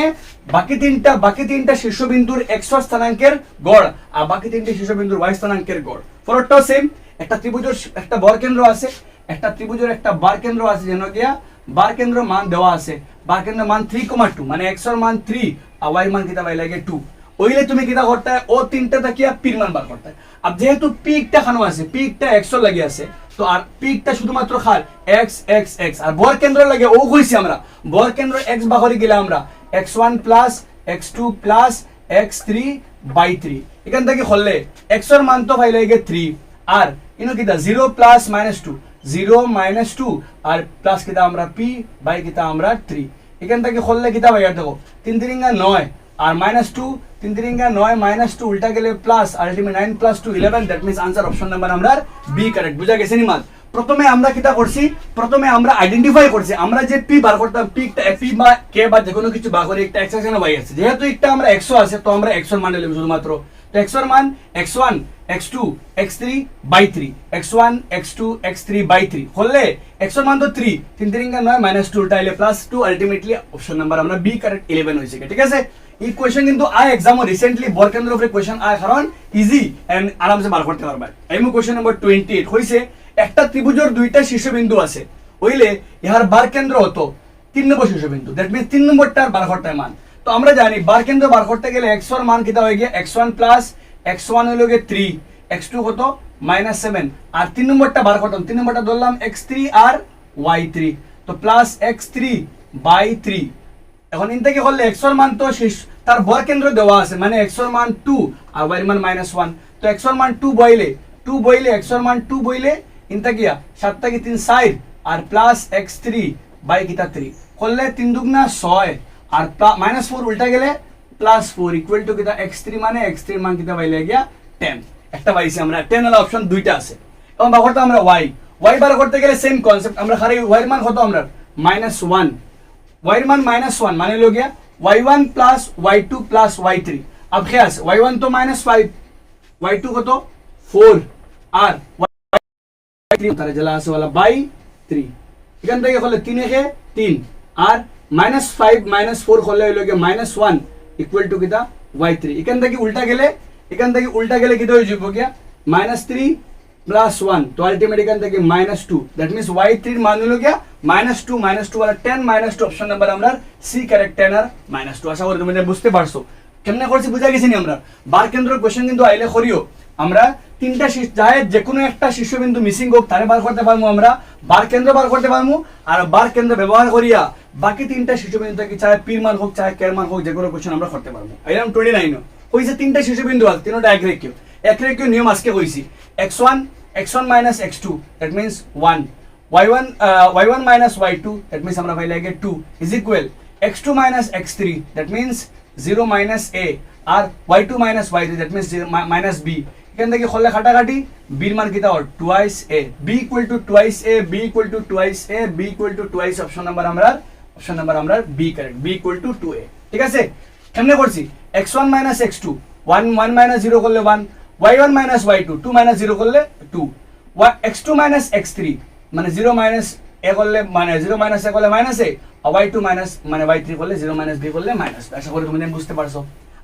বাকি তিনটা শীর্ষবিন্দুর x স্থানাঙ্কের গড় আর বাকি তিনটা শীর্ষবিন্দুর y স্থানাঙ্কের গড় ফরটা সেম একটা ত্রিভুজের একটা বরকেন্দ্র আছে একটা ত্রিভুজের একটা বারকেন্দ্র আছে যেন গিয়া বারকেন্দ্র মান দেওয়া আছে বারকেন্দ্র মান 3,2 মানে x এর মান 3 আর y মান কিটা পাই লাগে 2 ওইলে তুমি কিটা করতে ও তিনটা তাকিয়া পির মান বার করতে अब যেহেতু পিকটা খানো আছে পিকটা x এর লাগি আছে তো আর পিকটা শুধুমাত্র খাল x আর বরকেন্দ্র লাগে ও কইছি আমরা বরকেন্দ্র x বাহরি গেলে আমরা x1 + x2 + x3/3 এখান থেকে হলে x এর মান তো পাই লাগে 3 আর ইনো কিটা 0 + -2 0 - 2 আর প্লাস কিটা আমরা p বাই কিটা আমরা 3 এখান থেকে হলে কিটা ভাই দেখো 3 3 9 আর -2 3 3 9 -2 উল্টা গেলে plus ultimate 9 + 2 11 that means answer option number আমরা বি কারেক্ট বুঝা গেছে নি মাল প্রথমে আমরা কিটা করছি প্রথমে আমরা আইডেন্টিফাই করছি আমরা যে p বার করতাম পিকটা p বা k বা যে কোনো কিছু বার করে একটা x এখানে y আছে যেহেতু একটা আমরা 100 আছে তো আমরা x এর মান নিলাম শুধুমাত্র তো x এর মান x1 x2 x3 by 3 x1 x2 x3 by 3 হলে x1 মান তো 3 3 3 का 9 -2 উল্টা এলে +2 আলটিমেটলি অপশন নাম্বার আমরা বি কারেক্ট 11 হইছে ঠিক আছে এই কোশ্চেন কিন্তু আই এক্সামে রিসেন্টলি বরকেন্দ্র উপরে কোশ্চেন আয় কারণ ইজি এন্ড আরামসে বার করতে পারবা এই কোশ্চেন নাম্বার 28 হইছে একটা ত্রিভুজের দুইটা শীর্ষবিন্দু আছে হইলে ইহার বার কেন্দ্র হতো 3 নম্বর শীর্ষবিন্দু দ্যাট মিন্স 3 নম্বরটার বার করতে মান তো আমরা জানি বার কেন্দ্র বার করতে গেলে x1 মান কিটা হয়ে গিয়া x1 প্লাস x1 হলো গিয়ে 3 x2 কত -7 আর 3 নম্বরটা বার করতাম 3 নম্বরটা ধরলাম x3 আর y3 তো প্লাস x3 বাই 3 এখন ইন থেকে করলে x1 মান তো শেষ তার বার কেন্দ্র দেওয়া আছে মানে x1 মান 2 আর y মান -1 তো x1 মান 2 বইলে x1 মান 2 বইলে ইন থাকিয়া 7 থেকে 3 side R plus x3 by কিটা 3 করলে 3 দুগুণা 6 আর -4 উল্টা গেলে +4 ইকুয়াল টু কিটা x3 মানে x3 মান কিটা বাইলে গিয়া 10 একটা পাইছি আমরা 10 এর অপশন দুইটা আছে এবং বার করতে আমরা y বার করতে গেলে সেম কনসেপ্ট আমরা খালি y এর মান কত আমরা -1 y এর মান -1 মানে হলো গিয়া y1 plus y2 plus y3 अब क्या है y1 तो -5 y2 কত 4 আর y3 তারে জলা আছে वाला বাই 3 এখান থেকে হলে 3 এ 3 আর -5 -4 হলে হলো গিয়া -1 ইকুয়াল টু কিটা y3 এখান থেকে উল্টা গেলে কিটা হয়ে যাবে গিয়া -3 প্লাস 1 তো আলটিমেট এখান থেকে -2 দ্যাট মিন্স y3 এর মান হলো গিয়া -2 वाला 10 -2 অপশন নাম্বার আমরা সি কারেক্ট 10 আর -2 আশা করি তোমরা বুঝতে পারছো কেমনে করছি বুঝা গেছি নি আমরা বার কেন্দ্র কোশ্চেন কিন্তু আইলে করিও আমরা তিনটা যায় যে কোনো একটা শীর্ষবিন্দু মিসিং হোক তারে বার করতে পারবো আমরা বার কেন্দ্র বার করতে পারবো আর বার কেন্দ্র ব্যবহার করিয়া বাকি তিনটা শীর্ষবিন্দু থেকে চাहे পীর মান হোক চাहे কের মান হোক যে কোনো কোশ্চেন আমরা করতে পারবো এরকম 29 কইছে তিনটা শীর্ষবিন্দু আছে তিনটা একরেখীয় নিয়ম আজকে কইছি x1 minus x2 that means 1 y1 minus y2 that means আমরা পাইলে আগে 2 is equal x2 minus x3 that means 0 minus a R y2 minus y3 that means 0 minus b এখান থেকে হলে কাটাকাটি b এর মান কিটা হয় twice a b equal to twice a b equal to twice a b equal to twice option number আমরা b correct b equal to 2a ঠিক আছে কেমনে করছি x1 minus x2 1 minus 0 করলে 1 y1 minus y2 2 minus 0 করলে 2 x2 minus x3 মানে 0 minus a করলে মানে 0 minus a করলে minus a R y2 minus মানে y3 করলে 0 minus b করলে minus আশা করি তোমরা বুঝতে পারছো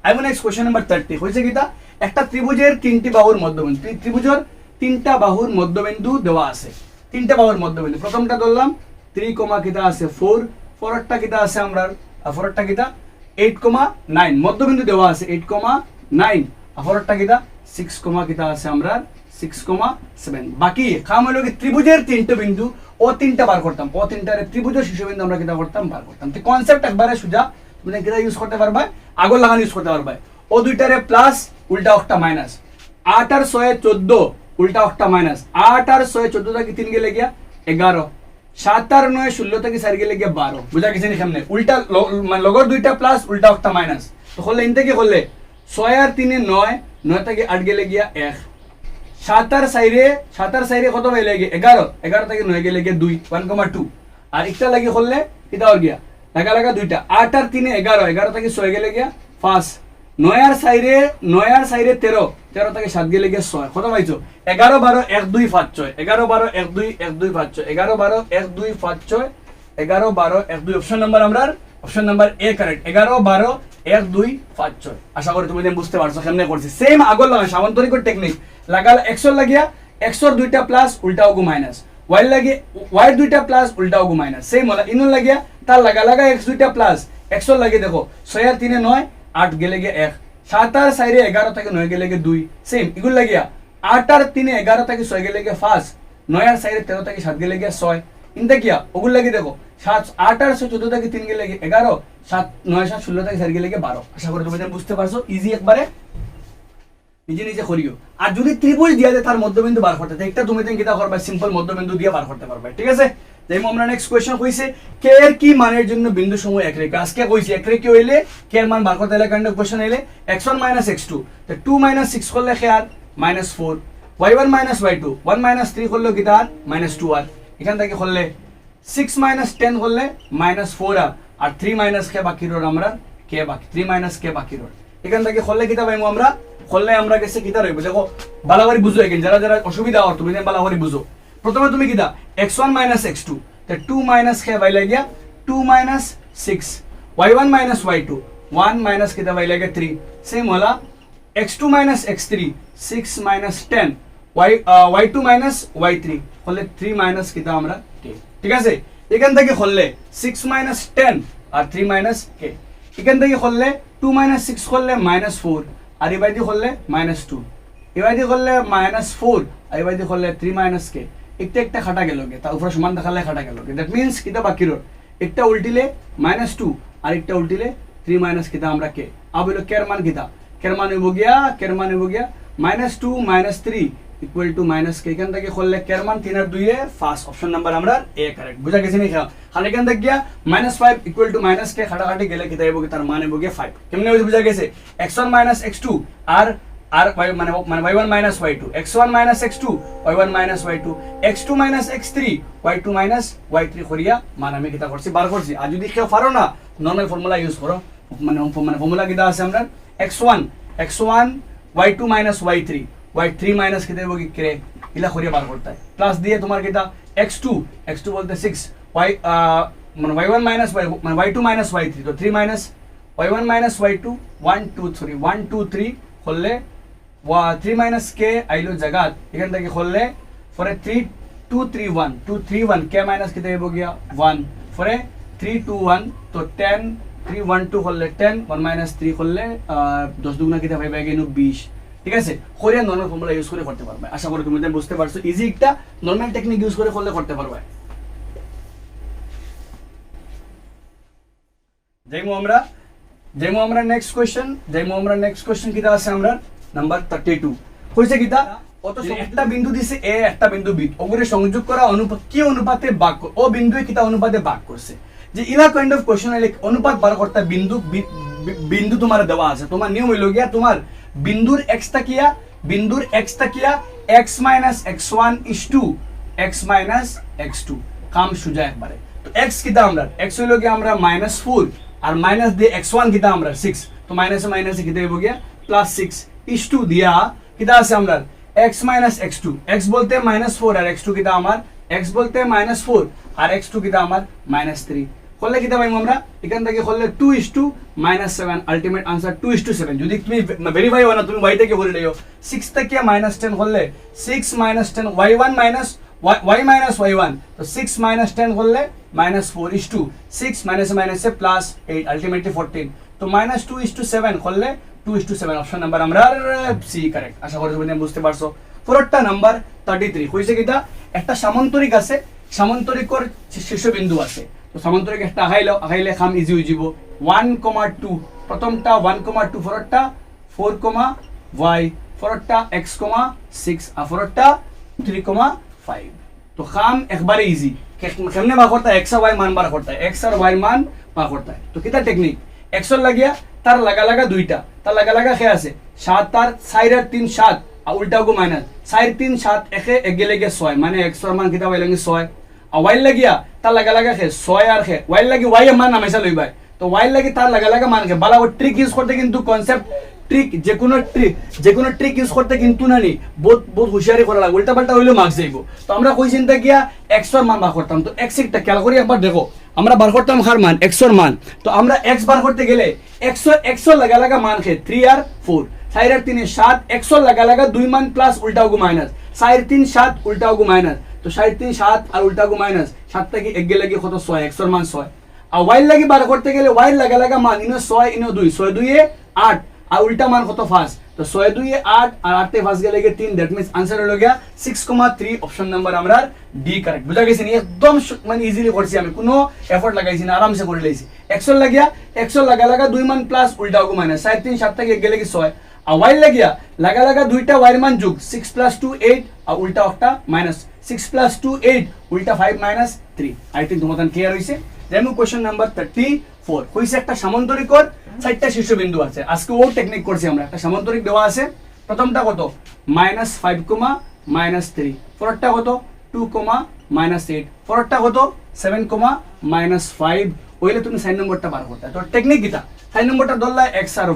আইবো নেক্সট কোশ্চেন নাম্বার 30 হইছে কিটা একটা ত্রিভুজের তিনটি বাহুর মধ্যবিন্দু ত্রিভুজের তিনটা বাহুর মধ্যবিন্দু দেওয়া আছে তিনটা বাহুর মধ্যবিন্দু প্রথমটা ধরলাম 3, কিটা আছে 4 পরেরটা কিটা আছে আমরা পরেরটা কিটা 8, 9 মধ্যবিন্দু দেওয়া আছে 8, 9 পরেরটা কিটা 6, কিটা আছে আমরা 6, 7 বাকি কাম হলো কি ত্রিভুজের তিনটা বিন্দু ও তিনটা বার করতাম ও তিনটারে ত্রিভুজের শীর্ষবিন্দু আমরা কিটা করতাম বার করতাম তো কনসেপ্ট একবারে সোজা তুমি কিটা ইউজ করতে পারবা আগর লাগান ইউজ করতে পারবা ও দুইটারে প্লাস উল্টা একটা মাইনাস 8 আর 6 14 উল্টা একটা মাইনাস 8 আর 6 14 থেকে 3 গেলে গিয়া 11 7 আর 9 16 থেকে 4 গেলে গিয়া 12 বুঝা গেছে নি কেমনে উল্টা মানে লগর দুইটা প্লাস উল্টা একটা মাইনাস তো হলে ইন থেকে হলে 6 আর 3 এ 9 থেকে 8 গেলে গিয়া 1 7 আর 4 কত হইলে গিয়া 11 থেকে 9 গেলে গিয়া 2 1,2 আর একটা লাগি হলে এটা হল গিয়া লাগা দুইটা 8 আর 3 এ 11 থেকে 6 গেলে গিয়া 5 9 আর 4 13 থেকে 7 গেলে গিয়া 6 কত পাইছো 11 12 1 2 5 6 11 12 1 2 1 2 5 6 11 12 1 2 5 6 11 12 1 2 অপশন নাম্বার এ কারেক্ট 11 12 1 2 5 6 আশা করি তুমি বুঝতে পারছো কেমনে করছি সেম আগর লাগা সামান্তরিক টেকনিক লাগাল x এর লাগিয়া x এর দুইটা প্লাস উল্টা ওগু মাইনাস y লাগে y এর দুইটা প্লাস উল্টা ওগু মাইনাস সেম হলা ইনন লাগিয়া তার লাগা x দুইটা প্লাস x এর লাগে দেখো 6 আর 3 এ 9 8 গেলে গিয়ে 1 7 আর 4 এ 11 থেকে 9 গেলে গিয়ে 2 সেম ইগুল লাগিয়া 8 আর 3 এ 11 থেকে 6 গেলে গিয়ে 5 9 আর 4 এ 13 থেকে 7 গেলে গিয়ে 6 ইনতে কিয়া ওগুল লাগি দেখো 7 8 আর 14 থেকে 3 গেলে গিয়ে 11 7 9 7 16 থেকে 4 গেলে গিয়ে 12 আশা করি তুমি বুঝতে পারছো ইজি একবারে নিজে করিও আর যদি ত্রিভুজ দিয়া দেয় তার মধ্যবিন্দু বার করতে একটা তুমি কিটা করবা সিম্পল মধ্যবিন্দু দিয়ে বার করতে পারবে ঠিক আছে যেমন আমরা নেক্সট কোশ্চেন কইছে কে এর কি মানের জন্য বিন্দু সমূহ একরেখা আজকে কইছে একরেখা হইলে কে এর মান বার করতে হলে কাইন্ড অফ কোশ্চেন হইলে x1 x2 তো 2 6 করলে কি আর -4 y1 y2 1 3 করলে কি আর -2 আর এখান থেকে করলে 6 10 করলে -4 আর 3 কে বাকি রোড আমরা কে বাকি 3 কে বাকি রোড এখান থেকে করলে কিটা পাইমু আমরা করলে আমরা গেছে কিতা রইব দেখো বালাবারি বুঝো এখানে যারা যারা অসুবিধা হয় তুমি বালাবারি বুঝো প্রথমে তুমি কিতা x1 x2 তে 2 মাইনাস কে বাইলা গিয়া 2 মাইনাস 6 y1 y2 1 মাইনাস কিতা বাইলা গিয়া 3 সেম হলা x2 x3 6 minus 10 y2 y3 হলে 3 মাইনাস কিতা আমরা k ঠিক আছে এখান থেকে হলে 6 মাইনাস 10 আর 3 মাইনাস k এখান থেকে হলে 2 মাইনাস 6 হলে মাইনাস 4 আর এবাইদি হলে মাইনাস 2 এবাইদি হলে মাইনাস 4 আর এবাইদি হলে 3 মাইনাস k একটা একটা খাটা গেল গে তা উপরে সমান দেখালে খাটা গেল গে দ্যাট মিন্স কিতা বাকি রল একটা উল্টিলে মাইনাস 2 আর একটা উল্টিলে 3 মাইনাস কিতা আমরা k अब लो केर मान किता केर मान हो गया -2 -3 इक्वल टू माइनस के एखान থেকে করলে কের মান 3 আর 2 এ ফার্স্ট অপশন নাম্বার আমরা এ কারেক্ট বুঝা গেছে নি খালি এখান থেকে গিয়া -5 ইকুয়াল টু মাইনাস কে খাটাখাটি গেলে কি তাইবো তার মান হবে গিয়া 5 কেমনে হইছে বুঝা গেছে x1 x2 আর y মানে y1 y2 x1 x2 y1 y2 x2 x3 y2 y3 করিয়া মান আমি কিতা করছি বার করছি আর যদি কেউ পারো না নরমাল ফর্মুলা ইউজ করো মানে ফর্মুলা কিতা আছে আমরা x1 y2 y3 y3 minus कितने वो करे इला खोरिया बार करता है प्लस दिए तुम्हारे कितना x2 बोलते 6 y y1 minus y2 minus y3 तो 3 माइनस y1 माइनस y2 1 2 3 1 2 3 खोलले 3 माइनस के आइलो जगह इधर तक खोलले फॉर 3 2 3 1 2 3 1 के माइनस कितने हो गया 1 फॉर 3 2 1 तो 10 3 1 2 खोलले 10 1 माइनस 3 खोलले 10 दुगना कितना भाई भाई गेनो 20 ঠিক আছে কোরিয়া নরমাল ফর্মুলা ইউজ করে করতে পারবে আশা করি তুমি বুঝতে পারছো ইজি একটা নরমাল টেকনিক ইউজ করে করতে পারবে যাইমু আমরা নেক্সট কোশ্চেন কিটা আছে আমরা নাম্বার 32 কইছে কিটা কত একটা বিন্দু দিছে এ একটা বিন্দু বি ওগুরে সংযোগ করা অনুপাত কি অনুপাতে ভাগ ও বিন্দুয়ে কিটা অনুপাতে ভাগ করছে যে ইলা কাইন্ড অফ কোশ্চেন লাইক অনুপাত বার করতে বিন্দু তোমার দেওয়া আছে তোমার নিয়ম হইল গিয়া তোমার बिंदुर x तकिया x minus x1 is to x minus x2 काम सुजा एक बारे तो x कितना हमरा x হলো কি আমরা -4 আর মাইনাস দিয়ে x1 কিটা আমরা 6 তো মাইনাস মাইনাস কিটা हो गया +6 is to দিয়া কিটা আছে আমরা x x2 x বলতে -4 আর x2 কিটা আমার x বলতে -4 আর x2 কিটা আমার -3 করলে কিটা পাইমু আমরা এখান থেকে করলে 2 is to -7 ultimate answer 2 is to 7 যদি তুমি ভেরিফাই হয় না তুমি y থেকে করে লিও 6 থেকে -10 করলে 6 10 y1 y y1 তো 6 10 করলে -4 is to 6 minus say +8 ultimately 14 তো -2 is to 7 করলে 2 is to 7 অপশন নাম্বার আমরা সি কারেক্ট আশা করি তুমি বুঝতে পারছো পরেরটা নাম্বার 33 কইছে কিটা একটা সামান্তরিক আছে সামান্তরিকর শীর্ষবিন্দু আছে তো সামান্তরিক একটা আগাইলে খাম ইজি হয়ে যাব 1, 2 প্রথমটা 1, 2 ফরটা 4, y ফরটা x, 6 আর ফরটা 3, 5 তো খাম একবারে ইজি কেমনে বার করতে x আর y মান বার করতে x আর y মান বার করতে তো কিটা টেকনিক x এর লাগিয়া তার লাগা দুইটা তার লাগা কে আছে 7 আর 4 আর 3 7 আর উল্টাও মাইনাস 4 3 7 একে এক গেলে 6 মানে x এর মান কিটা পাইলাম 6 আর y লাগিয়া তার লাগা কে 6 আর কে y লাগি y এর মান নামাইছা লইবা তো y লাগি তার লাগা মান কে বালা ও ট্রিক ইউজ করতে কিন্তু কনসেপ্ট ট্রিক যে কোনো ট্রিক ইউজ করতে কিন্তু না নি বহুত হুঁশিয়ারি করা লাগে উল্টা পাল্টা হইলো মার্কস যাইবো তো আমরা কই চিন্তা গিয়া x এর মান বার করতাম তো x একটা খেয়াল করি একবার দেখো আমরা বার করতাম কার মান x এর মান তো আমরা x বার করতে গেলে x এর লাগা মান কে 3 আর 4 4 আর 3 7 x এর লাগা 2 মান প্লাস উল্টাও গো মাইনাস 4 3 7 উল্টাও গো মাইনাস তো 4 3 7 আর উল্টা গো মাইনাস 7 থেকে এক গেলে কি কত 6 x এর মান 6 আর y লাগি বার করতে গেলে y লাগা মান ইনো 6 ইনো 2 6 2 এ 8 আর উল্টা মান কত ফার্স্ট তো 6 2 এ 8 আর 8 তে ফার্স্ট গেলে 3 দ্যাট মিন্স आंसर হলো গিয়া 6,3 অপশন নাম্বার আমরা ডি কারেক্ট বুঝা গেছে নি একদম মানে ইজিলি করছি আমি কোনো এফর্ট লাগাইছি না আরামসে করে লইছি x এর লাগা 2 মান প্লাস উল্টা গো মাইনাস 4 3 7 থেকে এক গেলে কি 6 আর y লাগা দুইটা y এর মান যোগ 6 + 2 8 আর উল্টা একটা মাইনাস 6 + 2 8 উল্টা 5 - 3 আই থিং তোমাদের ক্লিয়ার হইছে দেন কোশ্চেন নাম্বার 34 কইছে একটা সামান্তরিকর চারটা শীর্ষবিন্দু আছে আজকে ও টেকনিক করছি আমরা একটা সামান্তরিক দেওয়া আছে প্রথমটা কত -5, -3 পরেরটা কত 2, -8 পরেরটা কত 7, -5 ওইলে তুমি 6 নম্বরটা বার করতে তো টেকনিক কিটা 6 নম্বরটা ধরলা x আর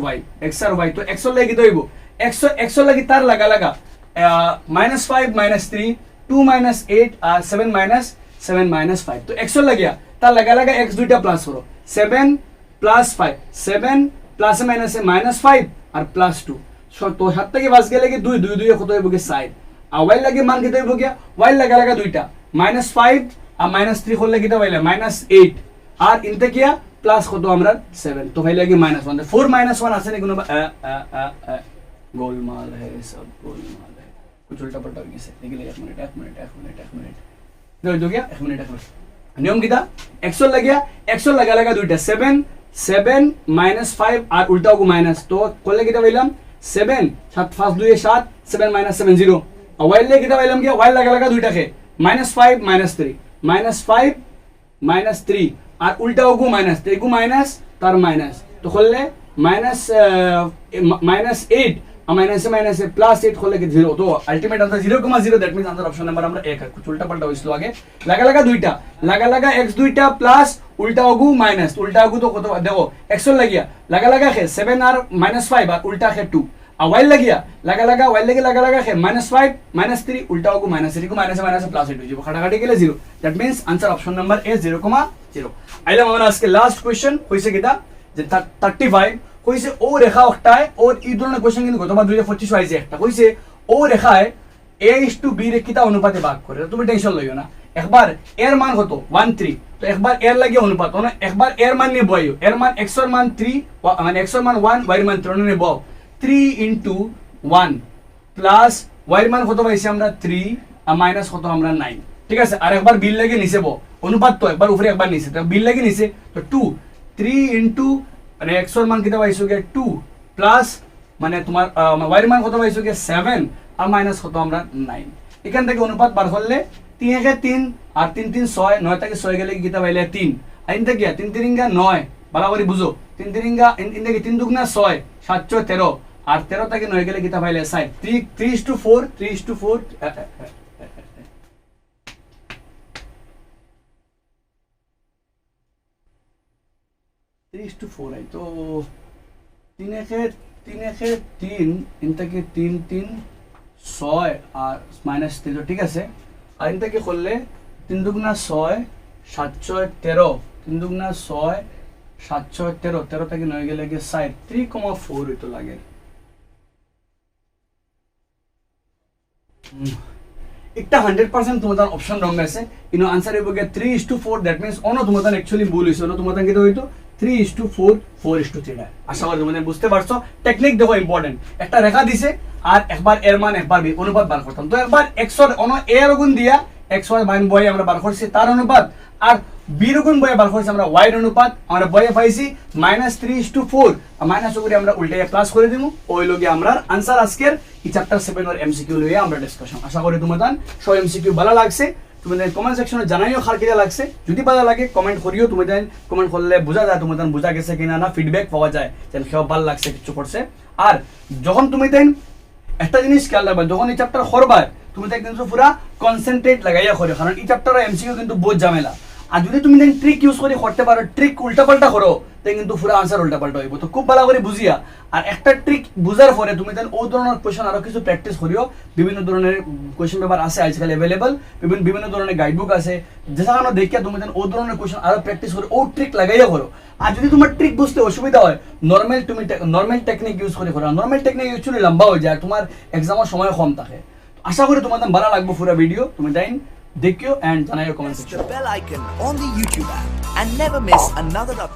y তো x এর লাগি দইব একশো লাগি তার লাগা -5 -3 2 -8 আর 7 -5 তো 100 লাগিয়া তার লাগা x দুইটা প্লাস করো 7 + 5 7 প্লাস মাইনাসে -5 আর +2 তো 7 থেকে বাস গেলে কি 2 2 কত হইব কি 6 আর y লাগে মান কত হইব কি y লাগা দুইটা -5 আর -3 করলে কিটা হইলে -8 আর ইনতে কিয়া প্লাস কত আমরা 7 তো ভাই লাগে -1 4 -1 আছে না কোনো गोलमाल है सब गोलमाल है कुछ उल्टा पल्टा हो गया लेकिन 1 मिनट दो गया 1 मिनट नियम किता 100 लग गया 100 लगा दुईटा 7 -5 और उल्टा को माइनस तो করলে কিটা পাইলাম 7 7 5 2 7 7 -7 0 আর y ले কিটা পাইলাম কি y লাগা দুইটাকে -5 -3 -5 -3 আর উল্টা को माइनस तो को माइनस তার माइनस तो করলে -8 और माइनस +8 खोले के 0 तो ultimate answer 0,0 that means answer option number আমরা 1 है कुछ उल्टा पल्टा হইছিল আগে লাগা দুইটা লাগা x দুইটা প্লাস উল্টা আগু মাইনাস উল্টা আগু তো কত দেখো x লাগিয়া লাগা কে 7 আর -5 আর উল্টা কে 2 আর y লাগিয়া লাগা y লাগা কে -5 -3 উল্টা আগু -3 को माइनस +8 হই যাব কাটাকাটি গেলে 0 that means answer option number A 0,0 আইলাম আমরা আজকে লাস্ট কোশ্চেন হইছে কিটা যে 35 কইছে ও রেখা একটায় ওর এই ধরনের কোশ্চেন কিন্তু গতবার 2025 আইছে একটা কইছে ও রেখায় a/b রে কিটা অনুপাতে ভাগ করে তুমি টেনশন লইও না একবার এর মান কত 1 3 তো একবার এর লাগে অনুপাত না একবার এর মান নিয়ে বইও এর মান x এর মান 3 মানে x এর মান 1 y এর মান 3 নিয়ে বও 3 * 1 প্লাস y এর মান কত পাইছি আমরা 3 আর মাইনাস কত আমরা 9 ঠিক আছে আর একবার বিল লাগে নিচে বও অনুপাত তো একবার উপরে একবার নিচে তো বিল লাগে নিচে তো 2 3 * মানে x এর মান কিটা পাইছো কে 2 প্লাস মানে তোমার y এর মান কত পাইছো কে 7 আর মাইনাস কত আমরা 9 এখান থেকে অনুপাত বার করলে 3 কে 3 আর 3 3 6 9 থেকে 6 গেলে কিটা পাইলে 3 আইন থেকে 3 3 * 9 ভালো করে বুঝো 3 3 ইন থেকে 3 দুগুণা 6 7 13 আর 13 থেকে 9 গেলে কিটা পাইলে 6 3:4 3:4 3:4 है तो 3 इनके 3 3 6 और -3 तो ठीक আছে আর ইনকে করলে 3 দুগুণা 6 7 6 13 3 দুগুণা 6 7 6 13 13 থেকে 9 গেলে কি 3,4 হইতো লাগে একটা 100% তোমাদের অপশন রং আছে ইনো आंसर হইব গে 3:4 দ্যাট মিন্স অন তোমাদের एक्चुअली ভুল হইছে অন তোমাদের কি হইতো 3:4 4:3 আশা করি তোমরা বুঝতে পারছো টেকনিক দেখো ইম্পর্টেন্ট একটা রেখা দিছে আর একবার এর মান একবার বি অনুপাত বার করতাম তো একবার x এর অন a এর গুণ দিয়া x y মান বই আমরা বার করছি তার অনুপাত আর b এর গুণ বই বার করছি আমরা y এর অনুপাত আমরা বইয়ে পাইছি -3:4 আর মাইনাস করে আমরা উল্টাইয়া প্লাস করে দিমু ওই লগে আমরা आंसर আজকের এই চ্যাপ্টার 7 এর এমসিকিউ লইয়া আমরা ডিসকাশন আশা করি তোমাদের সব এমসিকিউ ভালো লাগছে তোমাদের কমেন্ট সেকশনে জানাইও খার কিটা লাগছে যদি ভালো লাগে কমেন্ট করিও তোমাদের কমেন্ট করলে বোঝা যায় তোমাদের বোঝা গেছে কিনা না ফিডব্যাক পাওয়া যায় যে কেউ ভালো লাগছে কিছু করছে আর যখন তুমি দেন একটা জিনিস খেয়াল রাখবা যখন এই চ্যাপ্টার করবা তুমি দেখ কিন্তু পুরো কনসেন্ট্রেট লাগাইয়া করো কারণ এই চ্যাপ্টারের এমসিকিউ কিন্তু বহুত ঝামেলা আর যদি তুমি দেন ট্রিক ইউজ করে করতে পারো ট্রিক উল্টাপাল্টা করো তাই কিন্তু পুরো आंसर উল্টাপাল্টা হইব তো খুব ভালো করে বুঝিয়া আর একটা ট্রিক বুঝার পরে তুমি দেন ও ধরনের কোশ্চেন আরো কিছু প্র্যাকটিস করিও বিভিন্ন ধরনের কোশ্চেন পেপার আছে আজকাল अवेलेबल বিভিন্ন ধরনের গাইডবুক আছে যেখানে দেখিয়া তুমি দেন ও ধরনের কোশ্চেন আরো প্র্যাকটিস করে ও ট্রিক লাগাইয়া করো আর যদি তোমার ট্রিক বুঝতে অসুবিধা হয় নরমাল টেকনিক ইউজ করে করো নরমাল টেকনিক অ্যাকচুয়ালি লম্বা হয়ে যায় তোমার এক্সামের সময় কম থাকে আশা করি তোমাদের ভালো লাগবে পুরো ভিডিও তুমি দেন देखियो and janayo comment Press the bell icon on the YouTube app and never miss another update.